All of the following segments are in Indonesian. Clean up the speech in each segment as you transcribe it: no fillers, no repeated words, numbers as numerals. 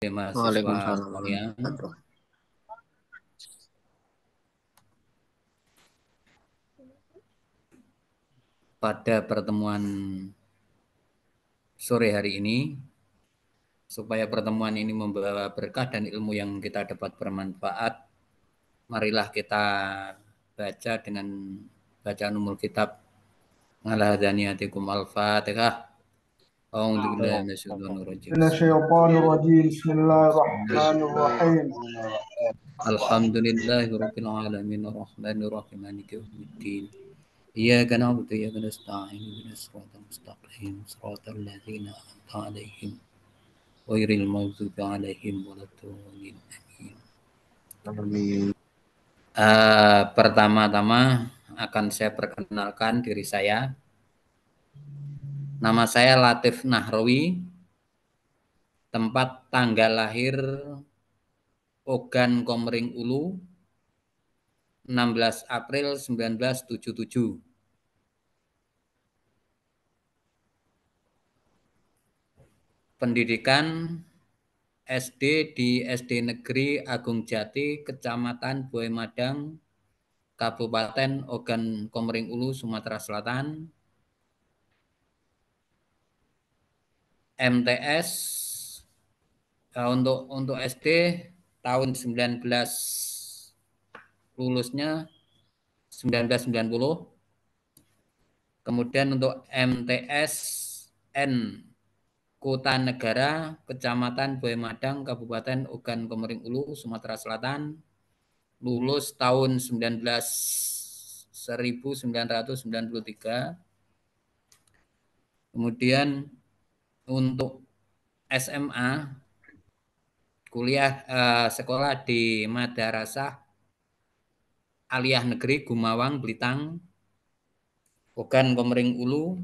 Mahasiswa Waalaikumsalam sekalian, warahmatullahi pada pertemuan sore hari ini, supaya pertemuan ini membawa berkah dan ilmu yang kita dapat bermanfaat, marilah kita baca dengan bacaan umul kitab ala hadaniyatikum al-fatihah. A'udzu billahi minasyaitonir rajim. من الشيطان الرجيم بسم الله الرحمن الرحيم Bismillahirrahmanirrahim. Alhamdulillahirabbil alamin arrahmanir rahim maliki yaumiddin. Iyyaka na'budu wa iyyaka nasta'in ihdinas siratal mustaqim siratal ladzina an'amta 'alaihim ghairil maghdubi 'alaihim waladdallin. Amin. Pertama-tama akan saya perkenalkan diri saya. Nama saya Latif Nahrawi. Tempat tanggal lahir Ogan Komering Ulu 16 April 1977. Pendidikan SD di SD Negeri Agung Jati, Kecamatan Buai Madang, Kabupaten Ogan Komering Ulu, Sumatera Selatan. MTS untuk SD tahun 19 lulusnya 1990. Kemudian untuk MTS N Kota Negara, Kecamatan Buai Madang, Kabupaten Ogan Komering Ulu, Sumatera Selatan, lulus tahun 1993. Kemudian untuk SMA, kuliah sekolah di Madrasah Aliyah Negeri Gumawang, Blitang, Ogan Komering Ulu,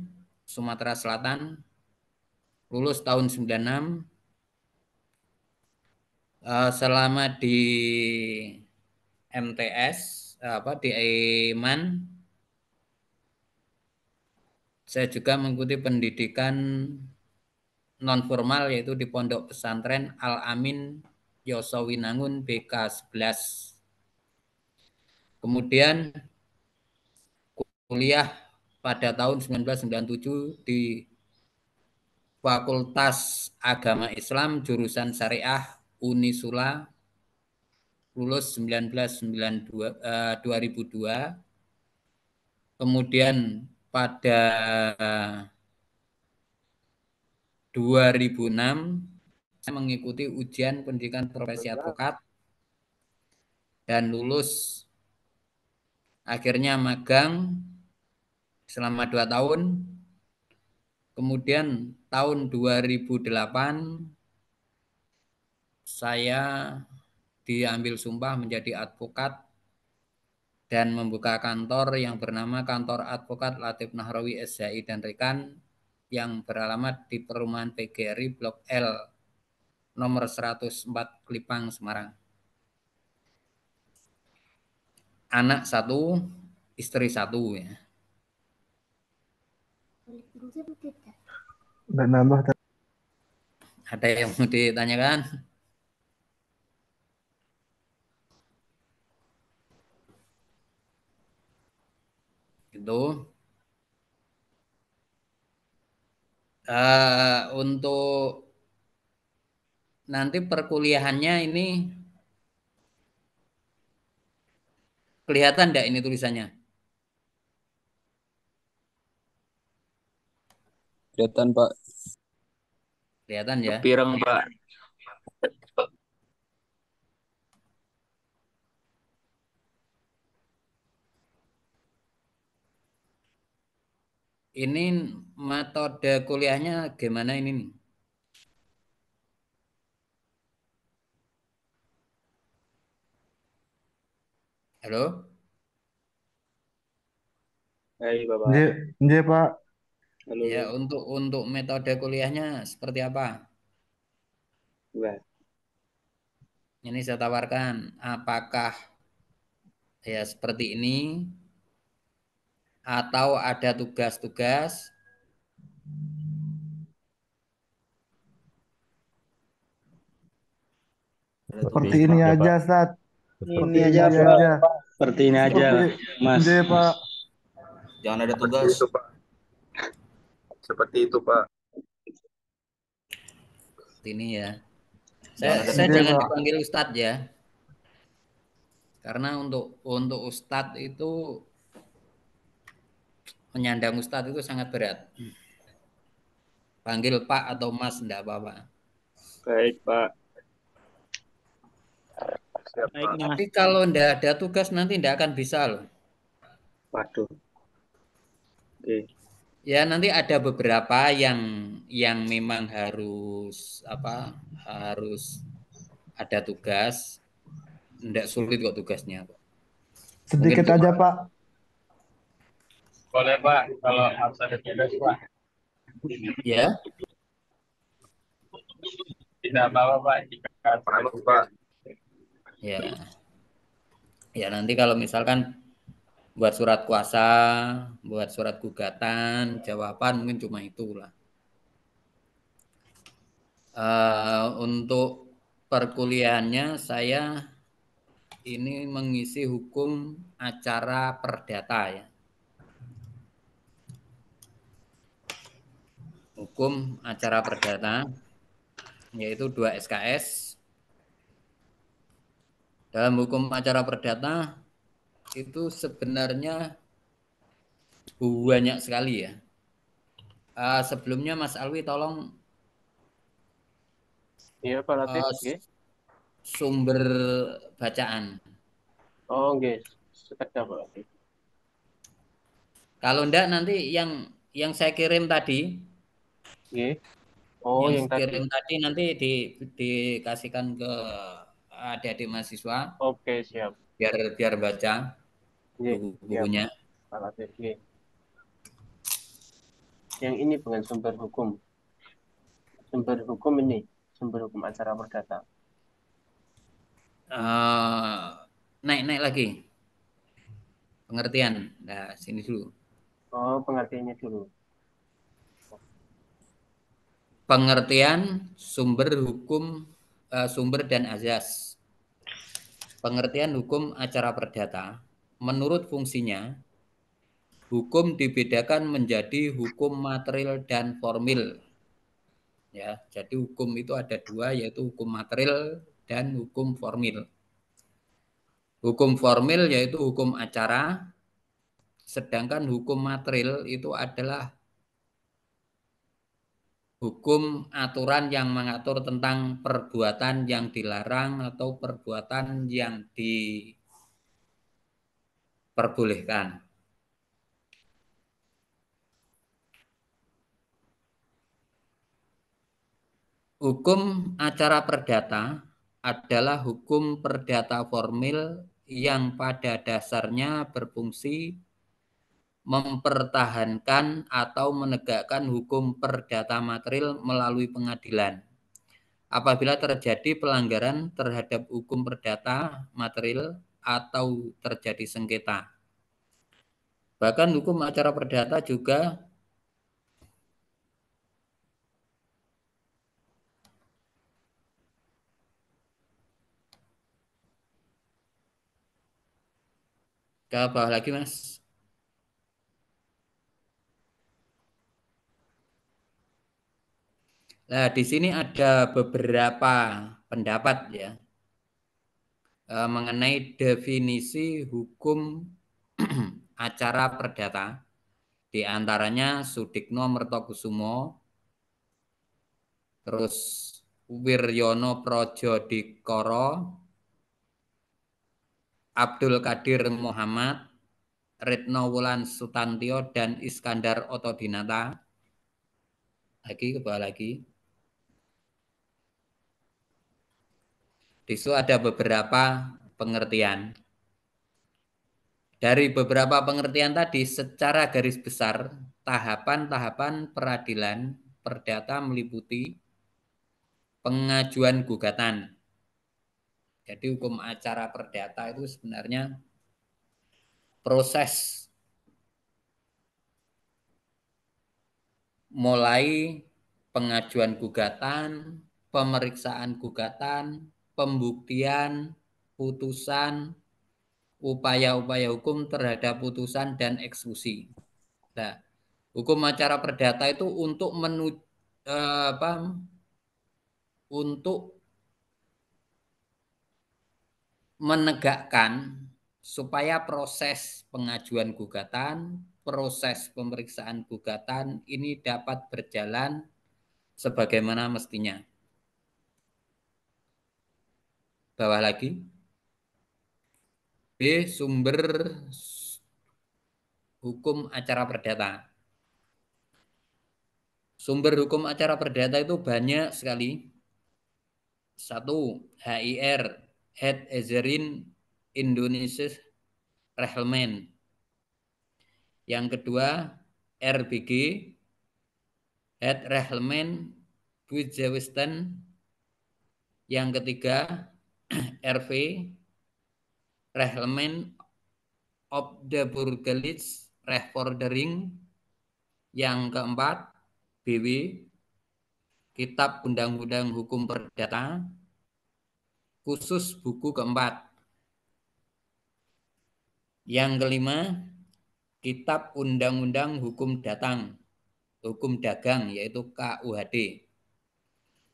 Sumatera Selatan, lulus tahun 96. Selama di MTS di Aiman, saya juga mengikuti pendidikan non formal yaitu di Pondok Pesantren Al Amin Yosowinangun BK 11. Kemudian kuliah pada tahun 1997 di Fakultas Agama Islam jurusan Syariah Unisula, lulus 2002. Kemudian pada 2006 saya mengikuti ujian pendidikan profesi advokat dan lulus. Akhirnya magang selama 2 tahun. Kemudian tahun 2008 saya diambil sumpah menjadi advokat dan membuka kantor yang bernama Kantor Advokat Latif Nahrawi SHI dan Rekan yang beralamat di Perumahan PGRI Blok L nomor 104 Kelipang, Semarang. Anak 1, istri 1 ya. Nggak nambah Ada yang mau ditanyakan? Gitu. Untuk nanti perkuliahannya ini kelihatan enggak ini tulisannya? Kelihatan Pak. Kelihatan ya? Pirang Pak. Ini metode kuliahnya gimana ini nih? Halo? Hai Bapak. Nje, nje Pak. Halo. Ya, untuk metode kuliahnya seperti apa? Enggak. Ini saya tawarkan, apakah ya seperti ini atau ada tugas-tugas? Seperti ini aja, Sat. Seperti Ini aja, ini Pak. aja. Seperti ini aja, Seperti Mas. ini, Pak. Jangan ada tugas. Seperti itu, Pak. Seperti ini ya. Jangan ada Saya Ini, jangan Pak. dipanggil Ustadz ya. Karena untuk Ustadz itu menyandang Ustadz itu sangat berat. Panggil Pak atau Mas enggak apa-apa. Baik, Pak. Siap, Baik Pak. nih, Mas. Tapi kalau enggak ada tugas nanti enggak akan bisa loh. Waduh. Oke. Ya nanti ada beberapa yang memang harus harus ada tugas. Enggak sulit kok tugasnya. Mungkin Sedikit aja, Pak. Boleh, Pak. Kalau harus ada tugas, Pak. ya Tidak apa-apa, Pak. Jika ada tugas. ya ya nanti kalau misalkan buat surat kuasa, buat surat gugatan, jawaban mungkin cuma itulah. Untuk perkuliahannya saya ini mengisi hukum acara perdata ya. Hukum acara perdata yaitu 2 SKS. Dalam hukum acara perdata itu sebenarnya banyak sekali ya. Sebelumnya Mas Alwi tolong Iya, Pak Latif. sumber bacaan. Oh, guys. Sekedar, Pak Latif. Kalau enggak nanti yang saya kirim tadi, Oh, yang yang tadi. kirim tadi nanti dikasihkan ke adik-adik mahasiswa Oke, siap. biar baca Siap, buku-bukunya. Pak Latif. Yang ini bukan sumber hukum. Sumber hukum ini. Sumber hukum acara perdata. Naik lagi pengertian. Nah, sini dulu. Oh, pengertiannya dulu. Pengertian sumber hukum, sumber dan azas. Pengertian hukum acara perdata. Menurut fungsinya, hukum dibedakan menjadi hukum material dan formil. Ya, jadi hukum itu ada dua, yaitu hukum material dan hukum formil. Hukum formil yaitu hukum acara, sedangkan hukum material itu adalah hukum aturan yang mengatur tentang perbuatan yang dilarang atau perbuatan yang diperbolehkan. Hukum acara perdata adalah hukum perdata formil yang pada dasarnya berfungsi mempertahankan atau menegakkan hukum perdata material melalui pengadilan. Apabila terjadi pelanggaran terhadap hukum perdata material atau terjadi sengketa. Bahkan hukum acara perdata juga ke bawah lagi, Mas. Nah, di sini ada beberapa pendapat ya mengenai definisi hukum acara perdata. Di antaranya Sudikno Mertokusumo, terus Wiryono Projodikoro, Abdul Qadir Muhammad, Retno Wulan Sutantio, dan Iskandar Otodinata. Lagi ke bawah lagi. Di situ ada beberapa pengertian. Dari beberapa pengertian tadi, secara garis besar, tahapan-tahapan peradilan perdata meliputi pengajuan gugatan. Jadi hukum acara perdata itu sebenarnya proses mulai pengajuan gugatan, pemeriksaan gugatan, pembuktian, putusan, upaya-upaya hukum terhadap putusan dan eksekusi. Nah, hukum acara perdata itu untuk untuk menegakkan supaya proses pengajuan gugatan, proses pemeriksaan gugatan ini dapat berjalan sebagaimana mestinya. Bawah lagi. B. Sumber hukum acara perdata. Sumber hukum acara perdata itu banyak sekali. 1. HIR, Het Ezerin Indonesia Rehlemen. Yang kedua, RBG, Het Rehlemen Buitgewesten. Yang ketiga, RV, Rehlemen of the Burgerlich Rechtvordering. Yang keempat, BW, Kitab Undang-Undang Hukum Perdata, khusus buku keempat. Yang kelima, Kitab Undang-Undang Hukum Dagang, yaitu KUHD.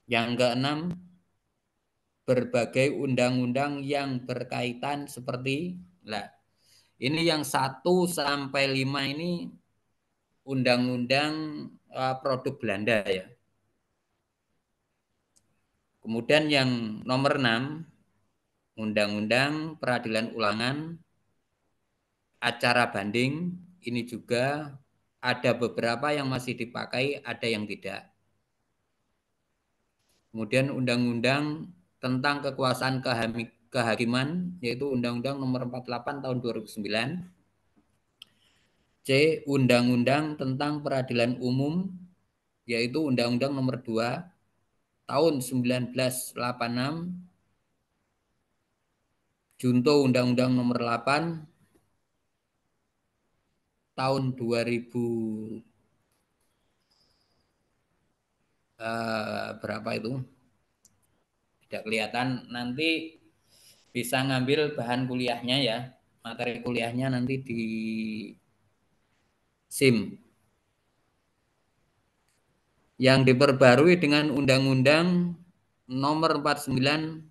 Yang keenam, berbagai undang-undang yang berkaitan seperti, ini yang 1 sampai 5 ini undang-undang produk Belanda ya. Kemudian yang nomor 6, Undang-Undang Peradilan Ulangan, acara banding, ini juga ada beberapa yang masih dipakai, ada yang tidak. Kemudian Undang-Undang tentang Kekuasaan Kehakiman, yaitu Undang-Undang Nomor 48 tahun 2009. C. Undang-Undang tentang Peradilan Umum, yaitu Undang-Undang Nomor 2 tahun 1986. Junto Undang-Undang Nomor 8 tahun 2000 berapa itu? Tidak kelihatan, nanti bisa ngambil bahan kuliahnya ya. Materi kuliahnya nanti di SIM. Yang diperbarui dengan Undang-Undang Nomor 49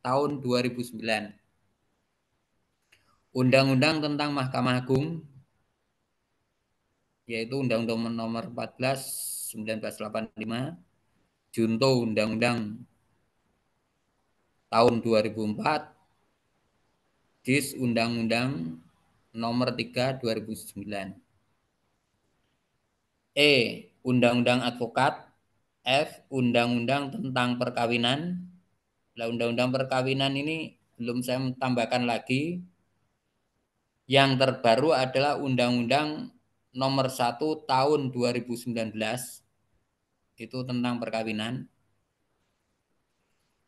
tahun 2009. Undang-Undang tentang Mahkamah Agung, yaitu Undang-Undang Nomor 14 1985. Junto Undang-Undang tahun 2004. Dis Undang-Undang Nomor 3 2009. E. Undang-Undang Advokat. F. Undang-Undang tentang Perkawinan. Nah, Undang-Undang Perkawinan ini belum saya tambahkan lagi. Yang terbaru adalah Undang-Undang Nomor 1 tahun 2019. Itu tentang perkawinan.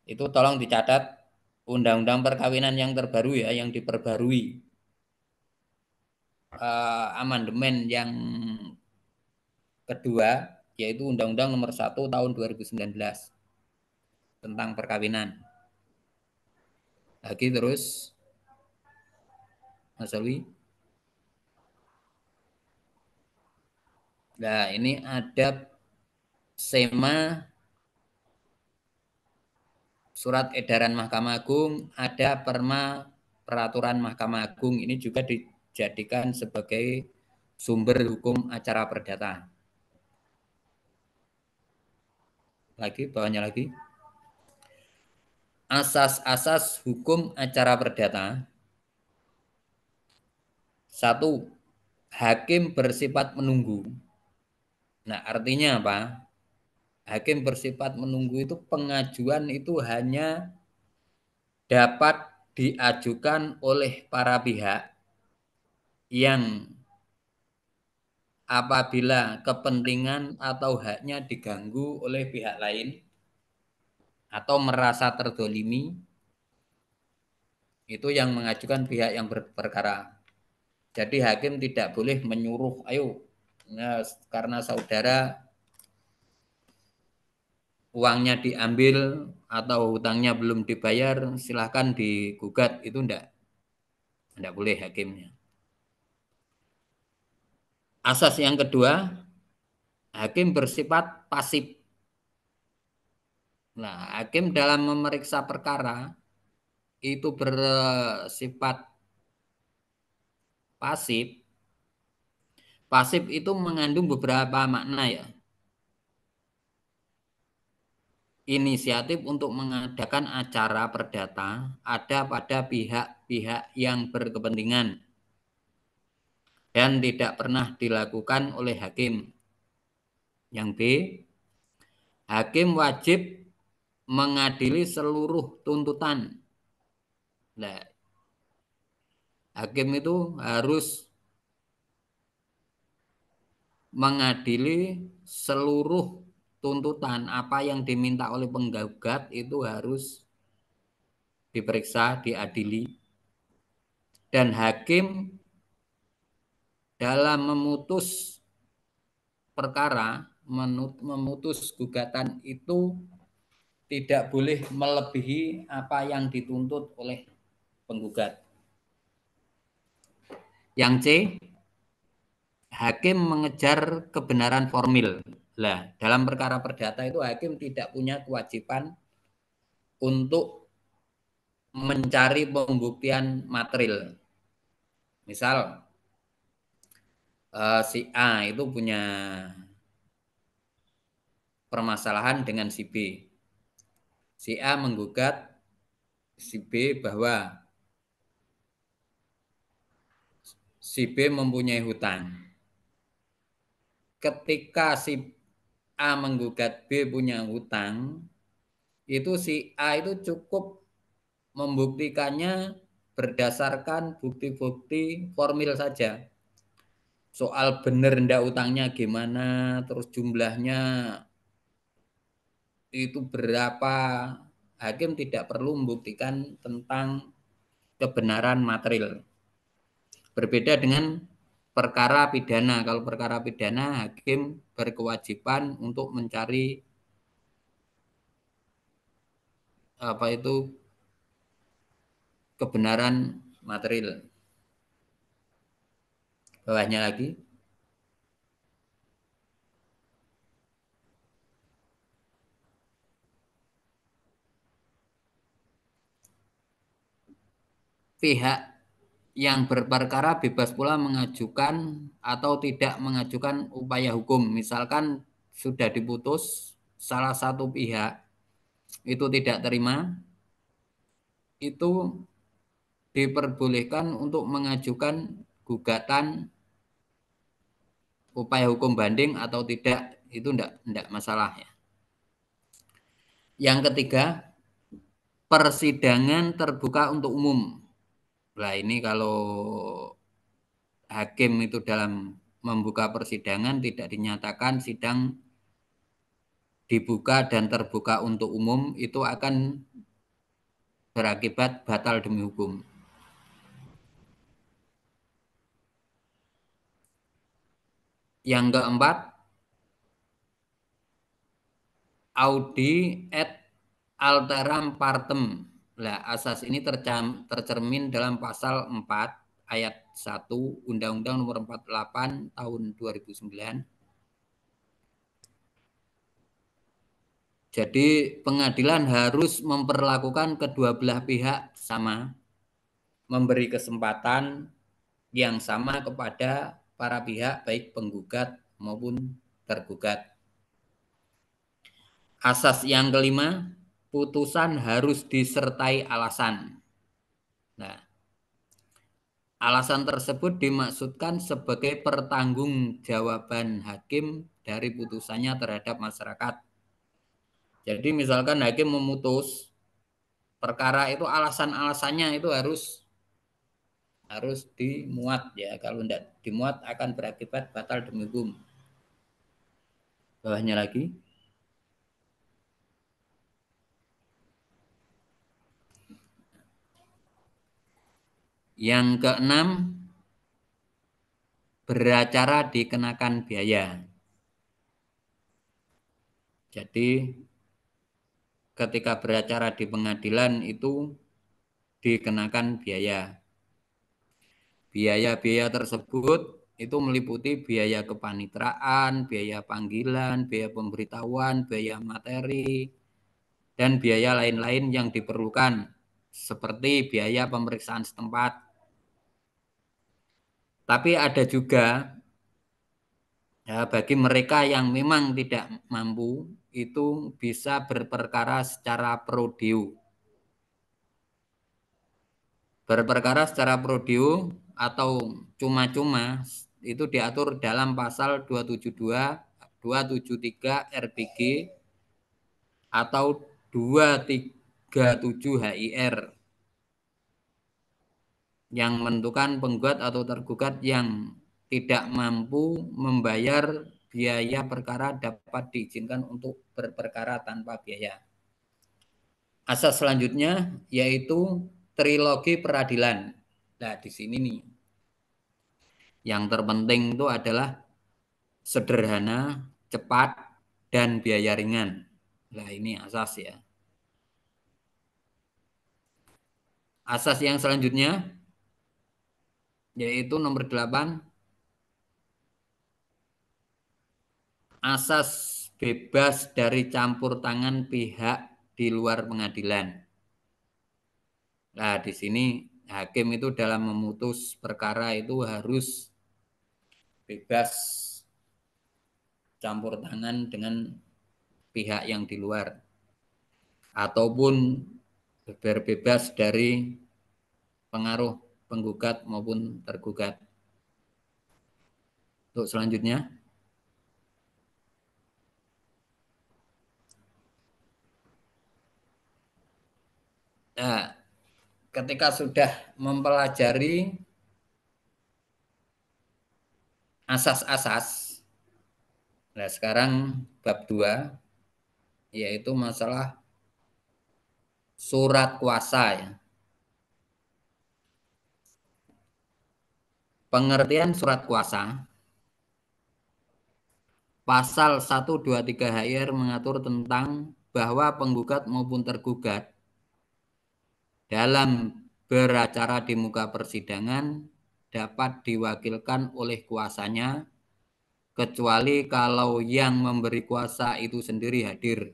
Itu tolong dicatat, Undang-Undang Perkawinan yang terbaru ya, yang diperbarui. Amandemen yang kedua, yaitu Undang-Undang Nomor 1 tahun 2019 tentang perkawinan. Lagi terus, Mas Alwi. Nah, ini ada SEMA, Surat Edaran Mahkamah Agung, ada Perma Peraturan Mahkamah Agung. Ini juga dijadikan sebagai sumber hukum acara perdata. Lagi, bawahnya lagi. Asas-asas hukum acara perdata. 1. Hakim bersifat menunggu. Nah, artinya apa? Hakim bersifat menunggu itu pengajuan itu hanya dapat diajukan oleh para pihak yang apabila kepentingan atau haknya diganggu oleh pihak lain atau merasa terdolimi, itu yang mengajukan pihak yang berperkara. Jadi hakim tidak boleh menyuruh, ayo, karena saudara uangnya diambil atau hutangnya belum dibayar, silahkan digugat, itu enggak boleh hakimnya. Asas yang kedua, hakim bersifat pasif. Nah, hakim dalam memeriksa perkara itu bersifat pasif. Pasif itu mengandung beberapa makna ya. Inisiatif untuk mengadakan acara perdata ada pada pihak-pihak yang berkepentingan dan tidak pernah dilakukan oleh hakim. Yang B, hakim wajib mengadili seluruh tuntutan. Nah, hakim itu harus mengadili seluruh tuntutan, apa yang diminta oleh penggugat itu harus diperiksa, diadili. Dan hakim dalam memutus perkara, memutus gugatan itu tidak boleh melebihi apa yang dituntut oleh penggugat. Yang C, hakim mengejar kebenaran formil. Lah, dalam perkara perdata itu hakim tidak punya kewajiban untuk mencari pembuktian material. Misal si A itu punya permasalahan dengan si B. Si A menggugat si B bahwa si B mempunyai hutang. Ketika si A menggugat B punya hutang, itu si A itu cukup membuktikannya berdasarkan bukti-bukti formil saja. Soal benar ndak utangnya gimana, terus jumlahnya itu berapa, hakim tidak perlu membuktikan tentang kebenaran material. Berbeda dengan perkara pidana. Kalau perkara pidana, hakim berkewajiban untuk mencari apa itu kebenaran material. Bawahnya lagi. Pihak yang berperkara bebas pula mengajukan atau tidak mengajukan upaya hukum. Misalkan sudah diputus, salah satu pihak itu tidak terima, itu diperbolehkan untuk mengajukan gugatan upaya hukum banding atau tidak, itu enggak masalah ya. Yang ketiga, persidangan terbuka untuk umum. Nah, ini kalau hakim itu dalam membuka persidangan tidak dinyatakan sidang dibuka dan terbuka untuk umum, itu akan berakibat batal demi hukum. Yang keempat, audi et alteram partem. Nah, asas ini tercermin dalam pasal 4 ayat 1 Undang-Undang Nomor 48 tahun 2009. Jadi pengadilan harus memperlakukan kedua belah pihak sama, memberi kesempatan yang sama kepada para pihak baik penggugat maupun tergugat. Asas yang kelima, putusan harus disertai alasan. Nah, alasan tersebut dimaksudkan sebagai pertanggungjawaban hakim dari putusannya terhadap masyarakat. Jadi misalkan hakim memutus perkara itu, alasan-alasannya itu harus dimuat ya. Kalau tidak dimuat akan berakibat batal demi hukum. Bawahnya lagi. Yang keenam, beracara dikenakan biaya. Jadi ketika beracara di pengadilan itu dikenakan biaya. Biaya-biaya tersebut itu meliputi biaya kepanitraan, biaya panggilan, biaya pemberitahuan, biaya materi, dan biaya lain-lain yang diperlukan, seperti biaya pemeriksaan setempat. Tapi ada juga ya, bagi mereka yang memang tidak mampu, itu bisa berperkara secara pro deo. Berperkara secara pro deo atau cuma-cuma itu diatur dalam pasal 272, 273 RPG atau 237 HIR yang menentukan penggugat atau tergugat yang tidak mampu membayar biaya perkara dapat diizinkan untuk berperkara tanpa biaya. Asas selanjutnya yaitu trilogi peradilan. Nah, di sini nih yang terpenting itu adalah sederhana, cepat, dan biaya ringan. Nah, ini asas ya. Asas yang selanjutnya yaitu nomor 8, asas bebas dari campur tangan pihak di luar pengadilan. Nah, di sini hakim itu dalam memutus perkara itu harus bebas campur tangan dengan pihak yang di luar ataupun berbebas dari pengaruh penggugat maupun tergugat. Untuk selanjutnya, nah, ketika sudah mempelajari asas-asas, nah sekarang bab 2 yaitu masalah surat kuasa ya. Pengertian surat kuasa, pasal 123 HIR mengatur tentang bahwa penggugat maupun tergugat dalam beracara di muka persidangan dapat diwakilkan oleh kuasanya kecuali kalau yang memberi kuasa itu sendiri hadir.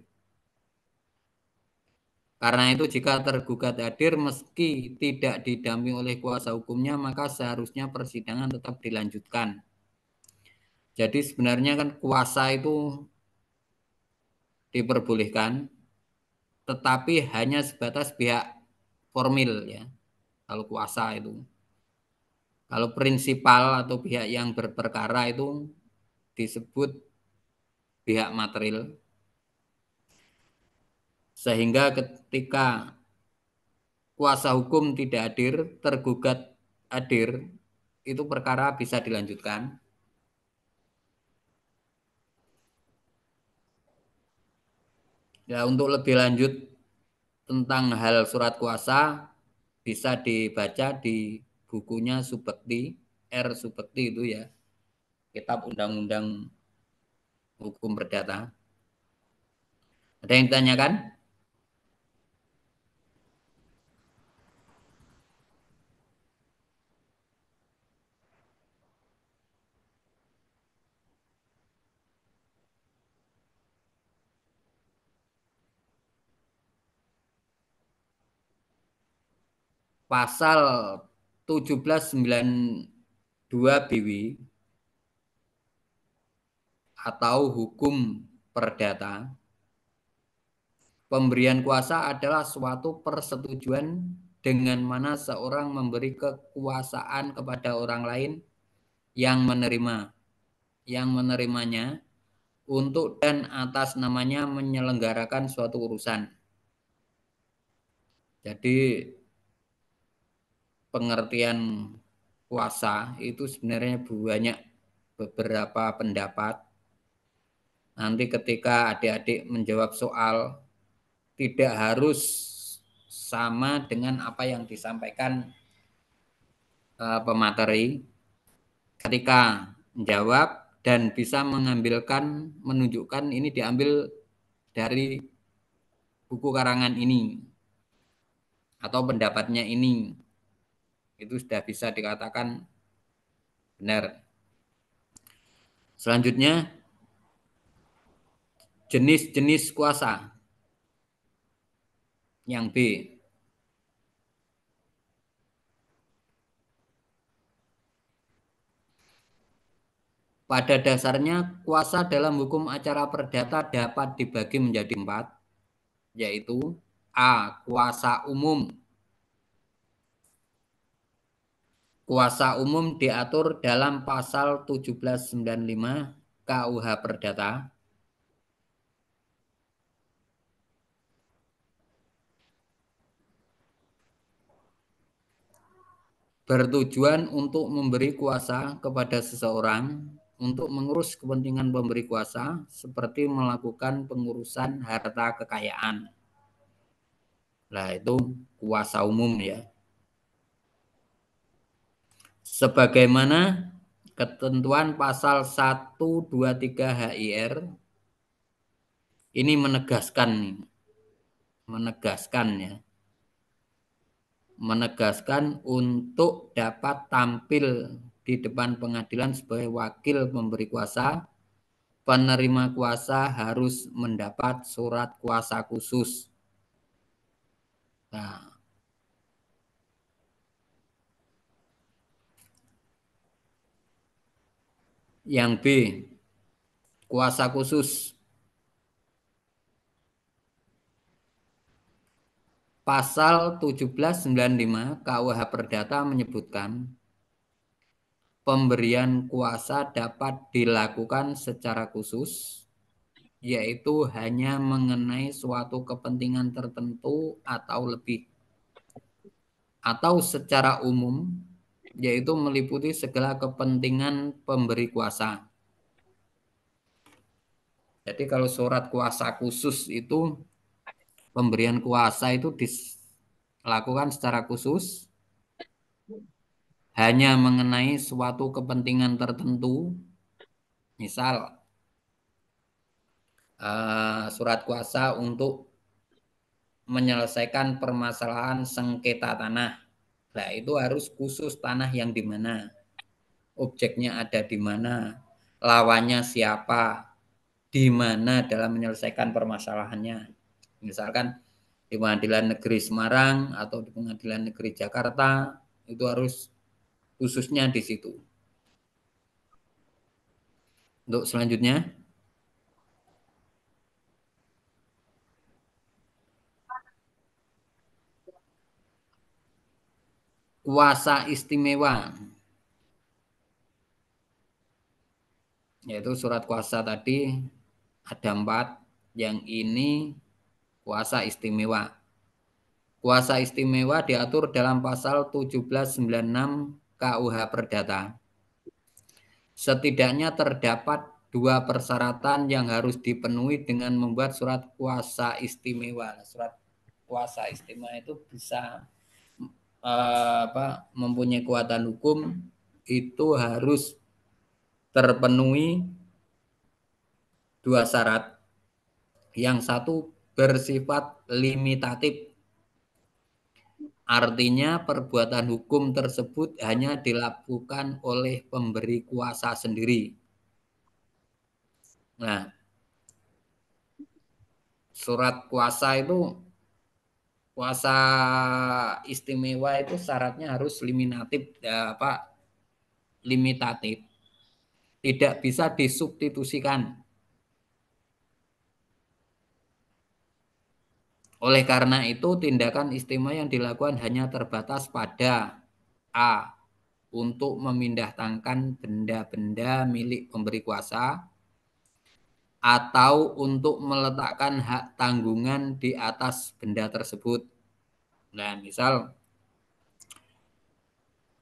Karena itu jika tergugat hadir meski tidak didampingi oleh kuasa hukumnya, maka seharusnya persidangan tetap dilanjutkan. Jadi sebenarnya kan kuasa itu diperbolehkan, tetapi hanya sebatas pihak formil ya. Kalau kuasa itu, kalau prinsipal atau pihak yang berperkara itu disebut pihak material. Sehingga ketika kuasa hukum tidak hadir, tergugat hadir, itu perkara bisa dilanjutkan. Ya, untuk lebih lanjut tentang hal surat kuasa bisa dibaca di bukunya Subekti, R. Subekti itu ya, Kitab Undang-Undang Hukum Perdata. Ada yang ditanyakan? Pasal 1792 BW atau hukum perdata, pemberian kuasa adalah suatu persetujuan dengan mana seorang memberi kekuasaan kepada orang lain yang menerimanya untuk dan atas namanya menyelenggarakan suatu urusan. Jadi pengertian kuasa itu sebenarnya banyak beberapa pendapat. Nanti ketika adik-adik menjawab soal tidak harus sama dengan apa yang disampaikan pemateri. Ketika menjawab dan bisa menunjukkan ini diambil dari buku karangan ini atau pendapatnya ini, itu sudah bisa dikatakan benar. Selanjutnya, jenis-jenis kuasa. Yang B. Pada dasarnya, kuasa dalam hukum acara perdata dapat dibagi menjadi 4, yaitu A. Kuasa umum. Kuasa umum diatur dalam pasal 1795 KUH Perdata. Bertujuan untuk memberi kuasa kepada seseorang untuk mengurus kepentingan pemberi kuasa seperti melakukan pengurusan harta kekayaan. Nah, itu kuasa umum ya. Sebagaimana ketentuan pasal 123 HIR ini menegaskan untuk dapat tampil di depan pengadilan sebagai wakil pemberi kuasa, penerima kuasa harus mendapat surat kuasa khusus. Nah, yang B, kuasa khusus. Pasal 1795 KUH Perdata menyebutkan pemberian kuasa dapat dilakukan secara khusus, yaitu hanya mengenai suatu kepentingan tertentu atau lebih, atau secara umum, yaitu meliputi segala kepentingan pemberi kuasa. Jadi kalau surat kuasa khusus itu, pemberian kuasa itu dilakukan secara khusus, hanya mengenai suatu kepentingan tertentu, misal surat kuasa untuk menyelesaikan permasalahan sengketa tanah. Nah, itu harus khusus tanah yang di mana, objeknya ada di mana, lawannya siapa, di mana dalam menyelesaikan permasalahannya. Misalkan di Pengadilan Negeri Semarang atau di Pengadilan Negeri Jakarta, itu harus khususnya di situ. Untuk selanjutnya, kuasa istimewa, yaitu surat kuasa tadi ada 4, yang ini kuasa istimewa. Kuasa istimewa diatur dalam pasal 1796 KUH Perdata. Setidaknya terdapat 2 persyaratan yang harus dipenuhi dengan membuat surat kuasa istimewa. Surat kuasa istimewa itu bisa mempunyai kekuatan hukum, itu harus terpenuhi 2 syarat. Yang satu bersifat limitatif. Artinya perbuatan hukum tersebut hanya dilakukan oleh pemberi kuasa sendiri. Nah, surat kuasa itu, kuasa istimewa itu syaratnya harus limitatif. Tidak bisa disubstitusikan. Oleh karena itu, tindakan istimewa yang dilakukan hanya terbatas pada A. Untuk memindahkan benda-benda milik pemberi kuasa, atau untuk meletakkan hak tanggungan di atas benda tersebut. Nah, misal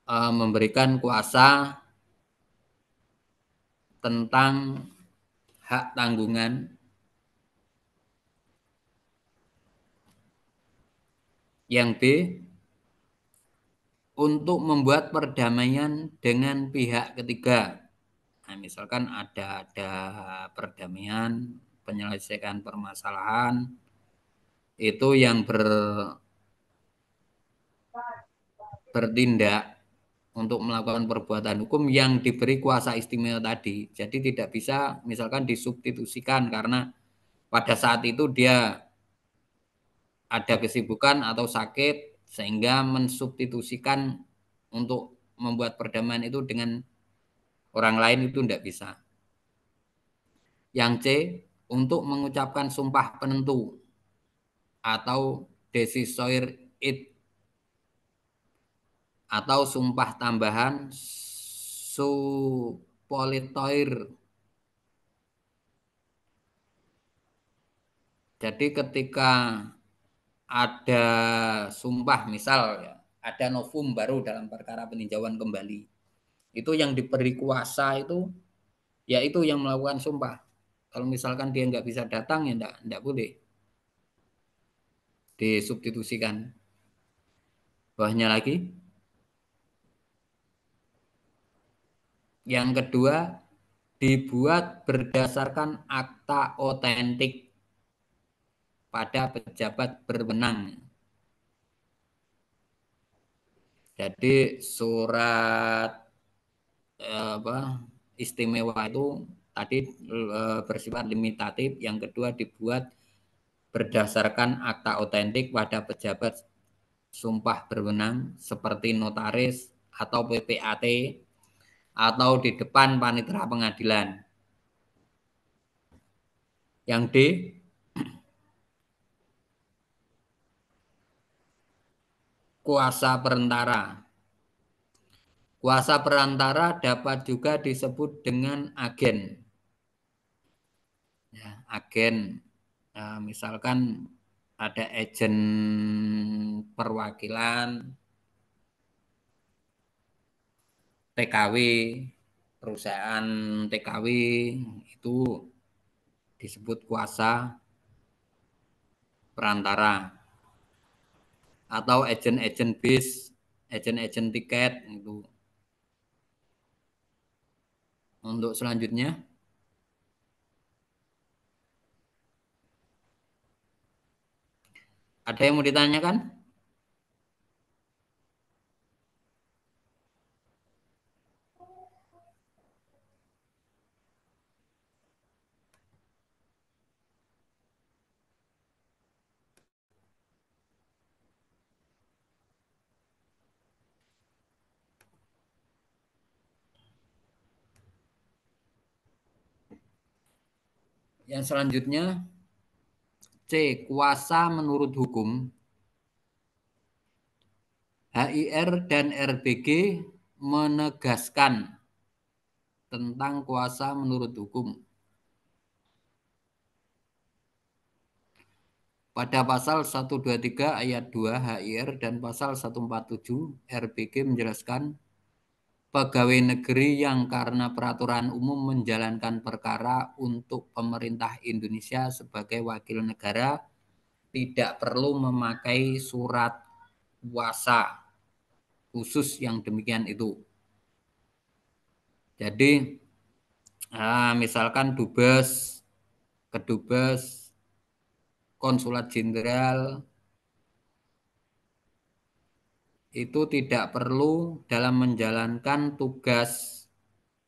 memberikan kuasa tentang hak tanggungan. Yang B, untuk membuat perdamaian dengan pihak ketiga. Nah, misalkan ada perdamaian, penyelesaian permasalahan itu yang bertindak untuk melakukan perbuatan hukum yang diberi kuasa istimewa tadi. Jadi tidak bisa misalkan disubstitusikan karena pada saat itu dia ada kesibukan atau sakit sehingga mensubstitusikan untuk membuat perdamaian itu dengan orang lain itu tidak bisa. Yang C, untuk mengucapkan sumpah penentu atau decissoire id atau sumpah tambahan suppolitoire. Jadi ketika ada sumpah misal ya, ada novum baru dalam perkara peninjauan kembali. Itu yang diberi kuasa itu ya itu yang melakukan sumpah. Kalau misalkan dia nggak bisa datang ya enggak boleh disubstitusikan. Bawahnya lagi. Yang kedua, dibuat berdasarkan akta otentik pada pejabat berwenang. Jadi surat istimewa itu tadi bersifat limitatif, yang kedua dibuat berdasarkan akta otentik pada pejabat sumpah berwenang seperti notaris atau PPAT atau di depan panitera pengadilan. Yang D, kuasa perantara. Kuasa perantara dapat juga disebut dengan agen. Ya, agen, misalkan ada agen perwakilan, TKW, perusahaan TKW itu disebut kuasa perantara. Atau agen-agen bis, agen-agen tiket itu. Untuk selanjutnya, ada yang mau ditanyakan? Yang selanjutnya, C, kuasa menurut hukum. HIR dan RBG menegaskan tentang kuasa menurut hukum. Pada pasal 123 ayat 2 HIR dan pasal 147 RBG menjelaskan pegawai negeri yang karena peraturan umum menjalankan perkara untuk pemerintah Indonesia sebagai wakil negara tidak perlu memakai surat kuasa khusus yang demikian itu. Jadi misalkan dubes, kedubes, konsulat jenderal itu tidak perlu dalam menjalankan tugas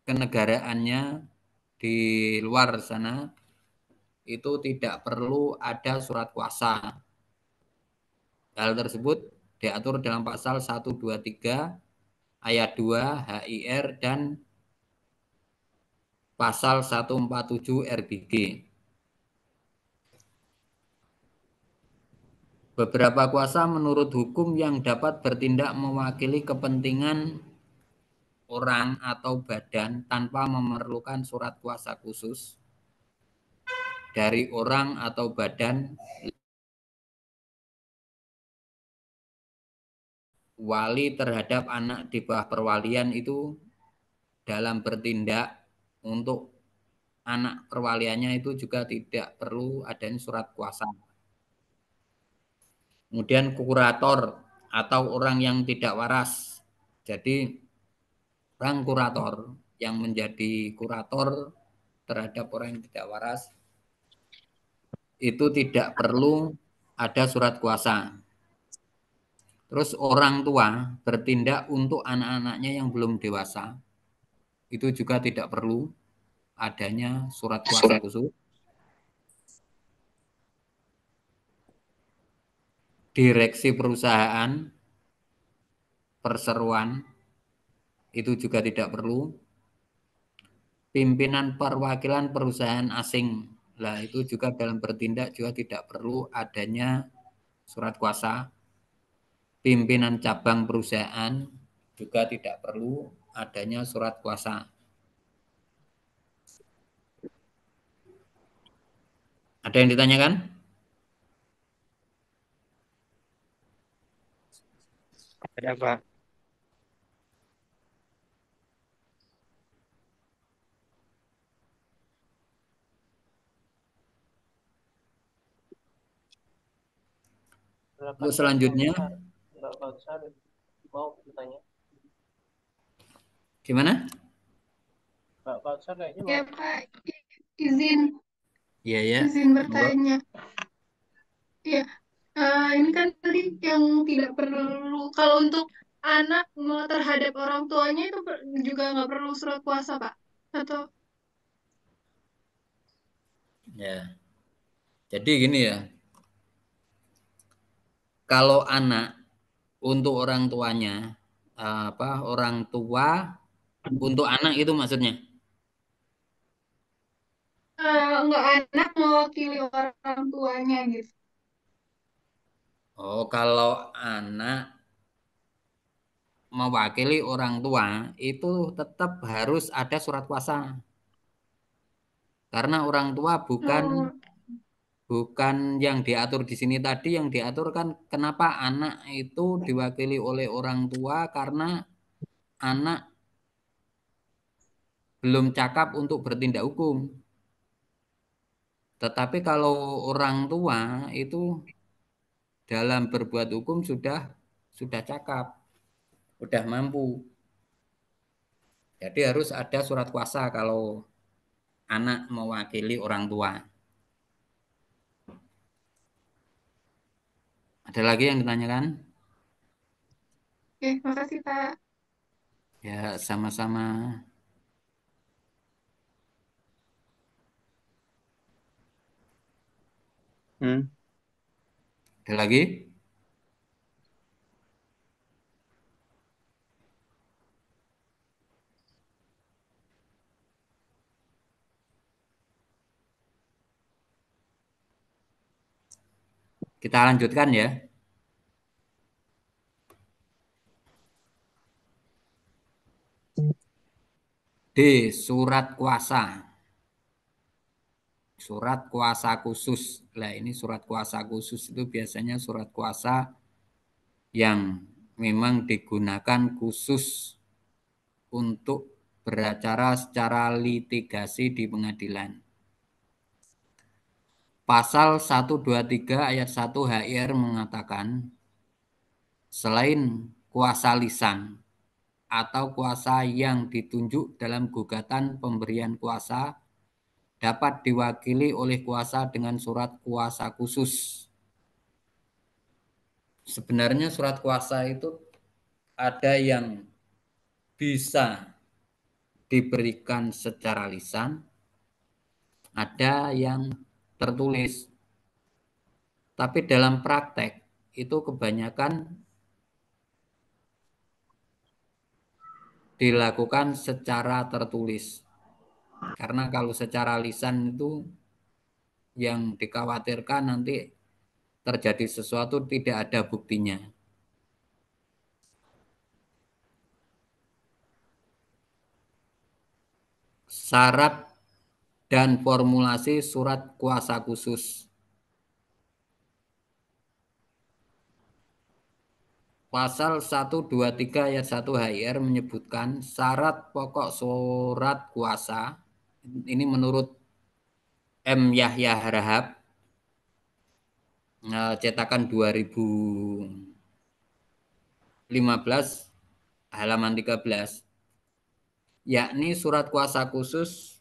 kenegaraannya di luar sana itu tidak perlu ada surat kuasa. Hal tersebut diatur dalam pasal 123 ayat 2 HIR dan pasal 147 RBG. Beberapa kuasa menurut hukum yang dapat bertindak mewakili kepentingan orang atau badan tanpa memerlukan surat kuasa khusus dari orang atau badan wali terhadap anak di bawah perwalian itu dalam bertindak untuk anak perwaliannya itu juga tidak perlu adanya surat kuasa. Kemudian kurator atau orang yang tidak waras. Jadi orang kurator yang menjadi kurator terhadap orang yang tidak waras itu tidak perlu ada surat kuasa. Terus orang tua bertindak untuk anak-anaknya yang belum dewasa, itu juga tidak perlu adanya surat kuasa khusus. Direksi perusahaan, perseroan, itu juga tidak perlu. Pimpinan perwakilan perusahaan asing, lah itu juga dalam bertindak juga tidak perlu adanya surat kuasa. Pimpinan cabang perusahaan juga tidak perlu adanya surat kuasa. Ada yang ditanyakan? Ada Pak. Untuk selanjutnya, Mbak Kautsar mau bertanya. gimana? Mbak Kautsar kayaknya Ya mau. Pak, izin Iya ya. izin Monggo. bertanya. Ya, ini kan tadi yang tidak perlu, kalau untuk anak terhadap orang tuanya itu juga nggak perlu surat kuasa, Pak? Atau Ya. Jadi gini ya. Kalau anak untuk orang tuanya, orang tua untuk anak itu maksudnya? nggak anak mewakili orang tuanya gitu? Oh, kalau anak mewakili orang tua itu tetap harus ada surat kuasa. Karena orang tua bukan Oh, yang diatur di sini tadi, yang diatur kan kenapa anak itu diwakili oleh orang tua karena anak belum cakap untuk bertindak hukum. Tetapi kalau orang tua itu dalam berbuat hukum sudah cakap, sudah mampu. Jadi harus ada surat kuasa kalau anak mewakili orang tua. Ada lagi yang ditanyakan? oke, makasih Pak. Ya, sama-sama. Ada lagi? Kita lanjutkan ya. D. Surat kuasa. Surat kuasa khusus. Nah, ini surat kuasa khusus itu biasanya surat kuasa yang memang digunakan khusus untuk beracara secara litigasi di pengadilan. Pasal 123 ayat 1 HIR mengatakan, selain kuasa lisan atau kuasa yang ditunjuk dalam gugatan pemberian kuasa, dapat diwakili oleh kuasa dengan surat kuasa khusus. Sebenarnya surat kuasa itu ada yang bisa diberikan secara lisan, ada yang tertulis. Tapi dalam praktek itu kebanyakan dilakukan secara tertulis. Karena kalau secara lisan itu yang dikhawatirkan nanti terjadi sesuatu tidak ada buktinya. Syarat dan formulasi surat kuasa khusus. Pasal 123 ayat 1 HIR menyebutkan syarat pokok surat kuasa, ini menurut M. Yahya Harahap, cetakan 2015 halaman 13, yakni surat kuasa khusus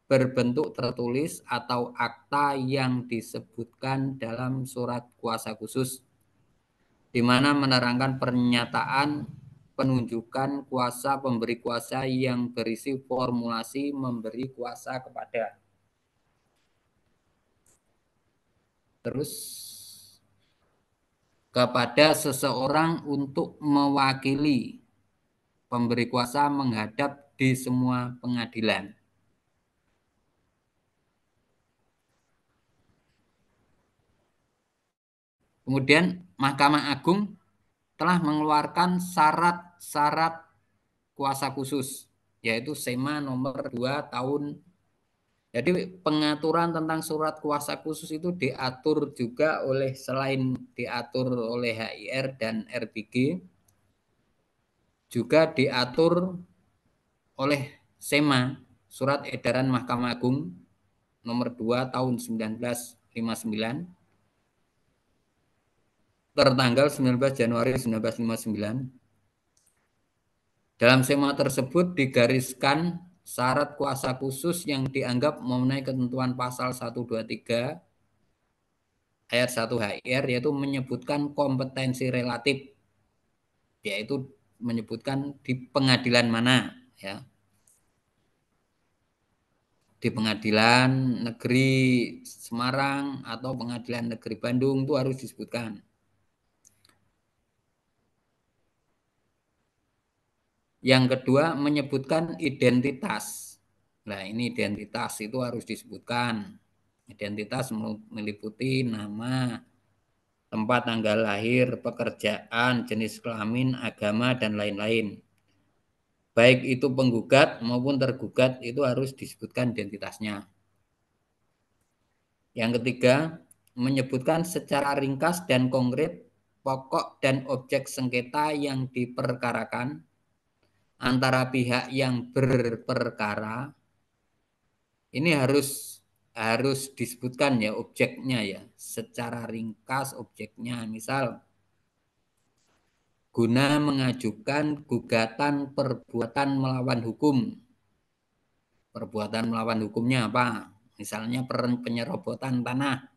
berbentuk tertulis atau akta yang disebutkan dalam surat kuasa khusus, di mana menerangkan pernyataan penunjukan kuasa pemberi kuasa yang berisi formulasi memberi kuasa kepada. Terus kepada seseorang untuk mewakili pemberi kuasa menghadap di semua pengadilan. Kemudian Mahkamah Agung telah mengeluarkan syarat-syarat kuasa khusus, yaitu SEMA nomor 2 tahun. Jadi pengaturan tentang surat kuasa khusus itu diatur juga oleh, selain diatur oleh HIR dan RBG, juga diatur oleh SEMA, Surat Edaran Mahkamah Agung nomor 2 tahun 1959, tertanggal 19 Januari 1959. Dalam SEMA tersebut digariskan syarat kuasa khusus yang dianggap memenuhi ketentuan pasal 123 ayat 1 HIR, yaitu menyebutkan kompetensi relatif, yaitu menyebutkan di pengadilan mana, ya. Di Pengadilan Negeri Semarang atau Pengadilan Negeri Bandung itu harus disebutkan. Yang kedua, menyebutkan identitas. Nah, ini identitas itu harus disebutkan. Identitas meliputi nama, tempat tanggal lahir, pekerjaan, jenis kelamin, agama, dan lain-lain. Baik itu penggugat maupun tergugat itu harus disebutkan identitasnya. Yang ketiga, menyebutkan secara ringkas dan konkret pokok dan objek sengketa yang diperkarakan antara pihak yang berperkara. Ini harus disebutkan ya objeknya ya, secara ringkas objeknya. Misal, guna mengajukan gugatan perbuatan melawan hukum. Perbuatan melawan hukumnya apa? Misalnya penyerobotan tanah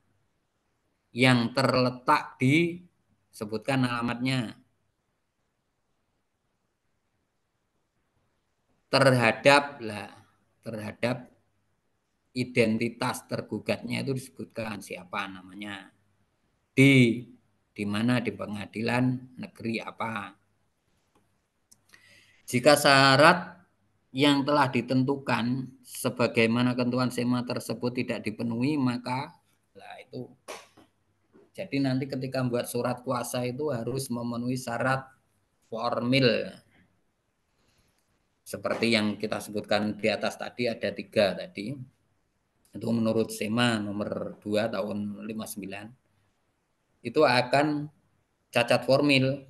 yang terletak di, sebutkan alamatnya, terhadap identitas tergugatnya itu disebutkan siapa namanya, di mana, di pengadilan negeri apa. Jika syarat yang telah ditentukan sebagaimana ketentuan SEMA tersebut tidak dipenuhi, maka itu. Jadi nanti ketika membuat surat kuasa itu harus memenuhi syarat formil. Seperti yang kita sebutkan di atas tadi, ada 3 tadi. Itu menurut SEMA nomor 2 tahun 59. Itu akan cacat formil.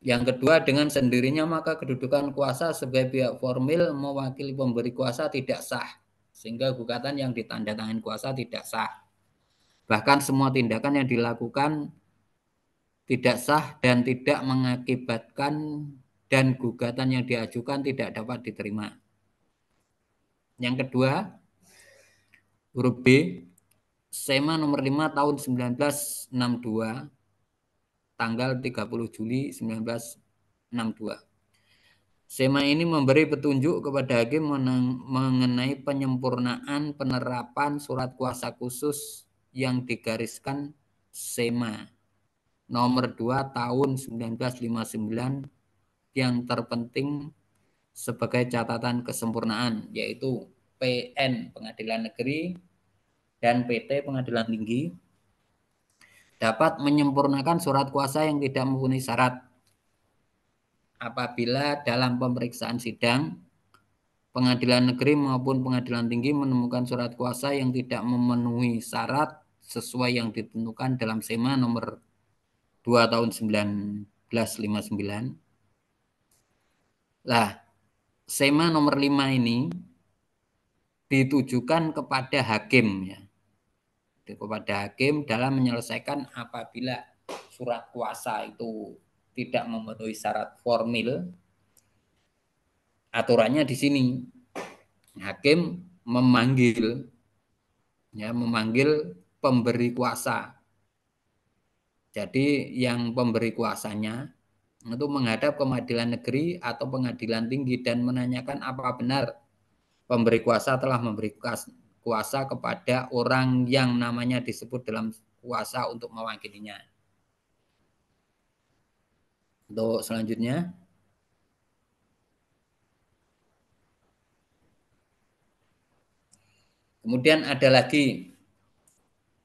Yang kedua, dengan sendirinya maka kedudukan kuasa sebagai pihak formil mewakili pemberi kuasa tidak sah, sehingga gugatan yang ditandatangani kuasa tidak sah. Bahkan semua tindakan yang dilakukan tidak sah dan tidak mengakibatkan, dan gugatan yang diajukan tidak dapat diterima. Yang kedua, huruf B, SEMA nomor 5 tahun 1962, tanggal 30 Juli 1962. SEMA ini memberi petunjuk kepada hakim mengenai penyempurnaan penerapan surat kuasa khusus yang digariskan SEMA nomor 2 tahun 1959, yang terpenting sebagai catatan kesempurnaan, yaitu PN Pengadilan Negeri dan PT Pengadilan Tinggi dapat menyempurnakan surat kuasa yang tidak memenuhi syarat apabila dalam pemeriksaan sidang Pengadilan Negeri maupun Pengadilan Tinggi menemukan surat kuasa yang tidak memenuhi syarat sesuai yang ditentukan dalam SEMA nomor 2 tahun 1959. Lah, SEMA nomor 5 ini ditujukan kepada hakim ya. Kepada hakim dalam menyelesaikan apabila surat kuasa itu tidak memenuhi syarat formil. Aturannya di sini. hakim memanggil pemberi kuasa. Jadi yang pemberi kuasanya itu menghadap ke pengadilan negeri atau pengadilan tinggi dan menanyakan apa benar pemberi kuasa telah memberi kuasa kepada orang yang namanya disebut dalam kuasa untuk mewakilinya. Untuk selanjutnya, kemudian ada lagi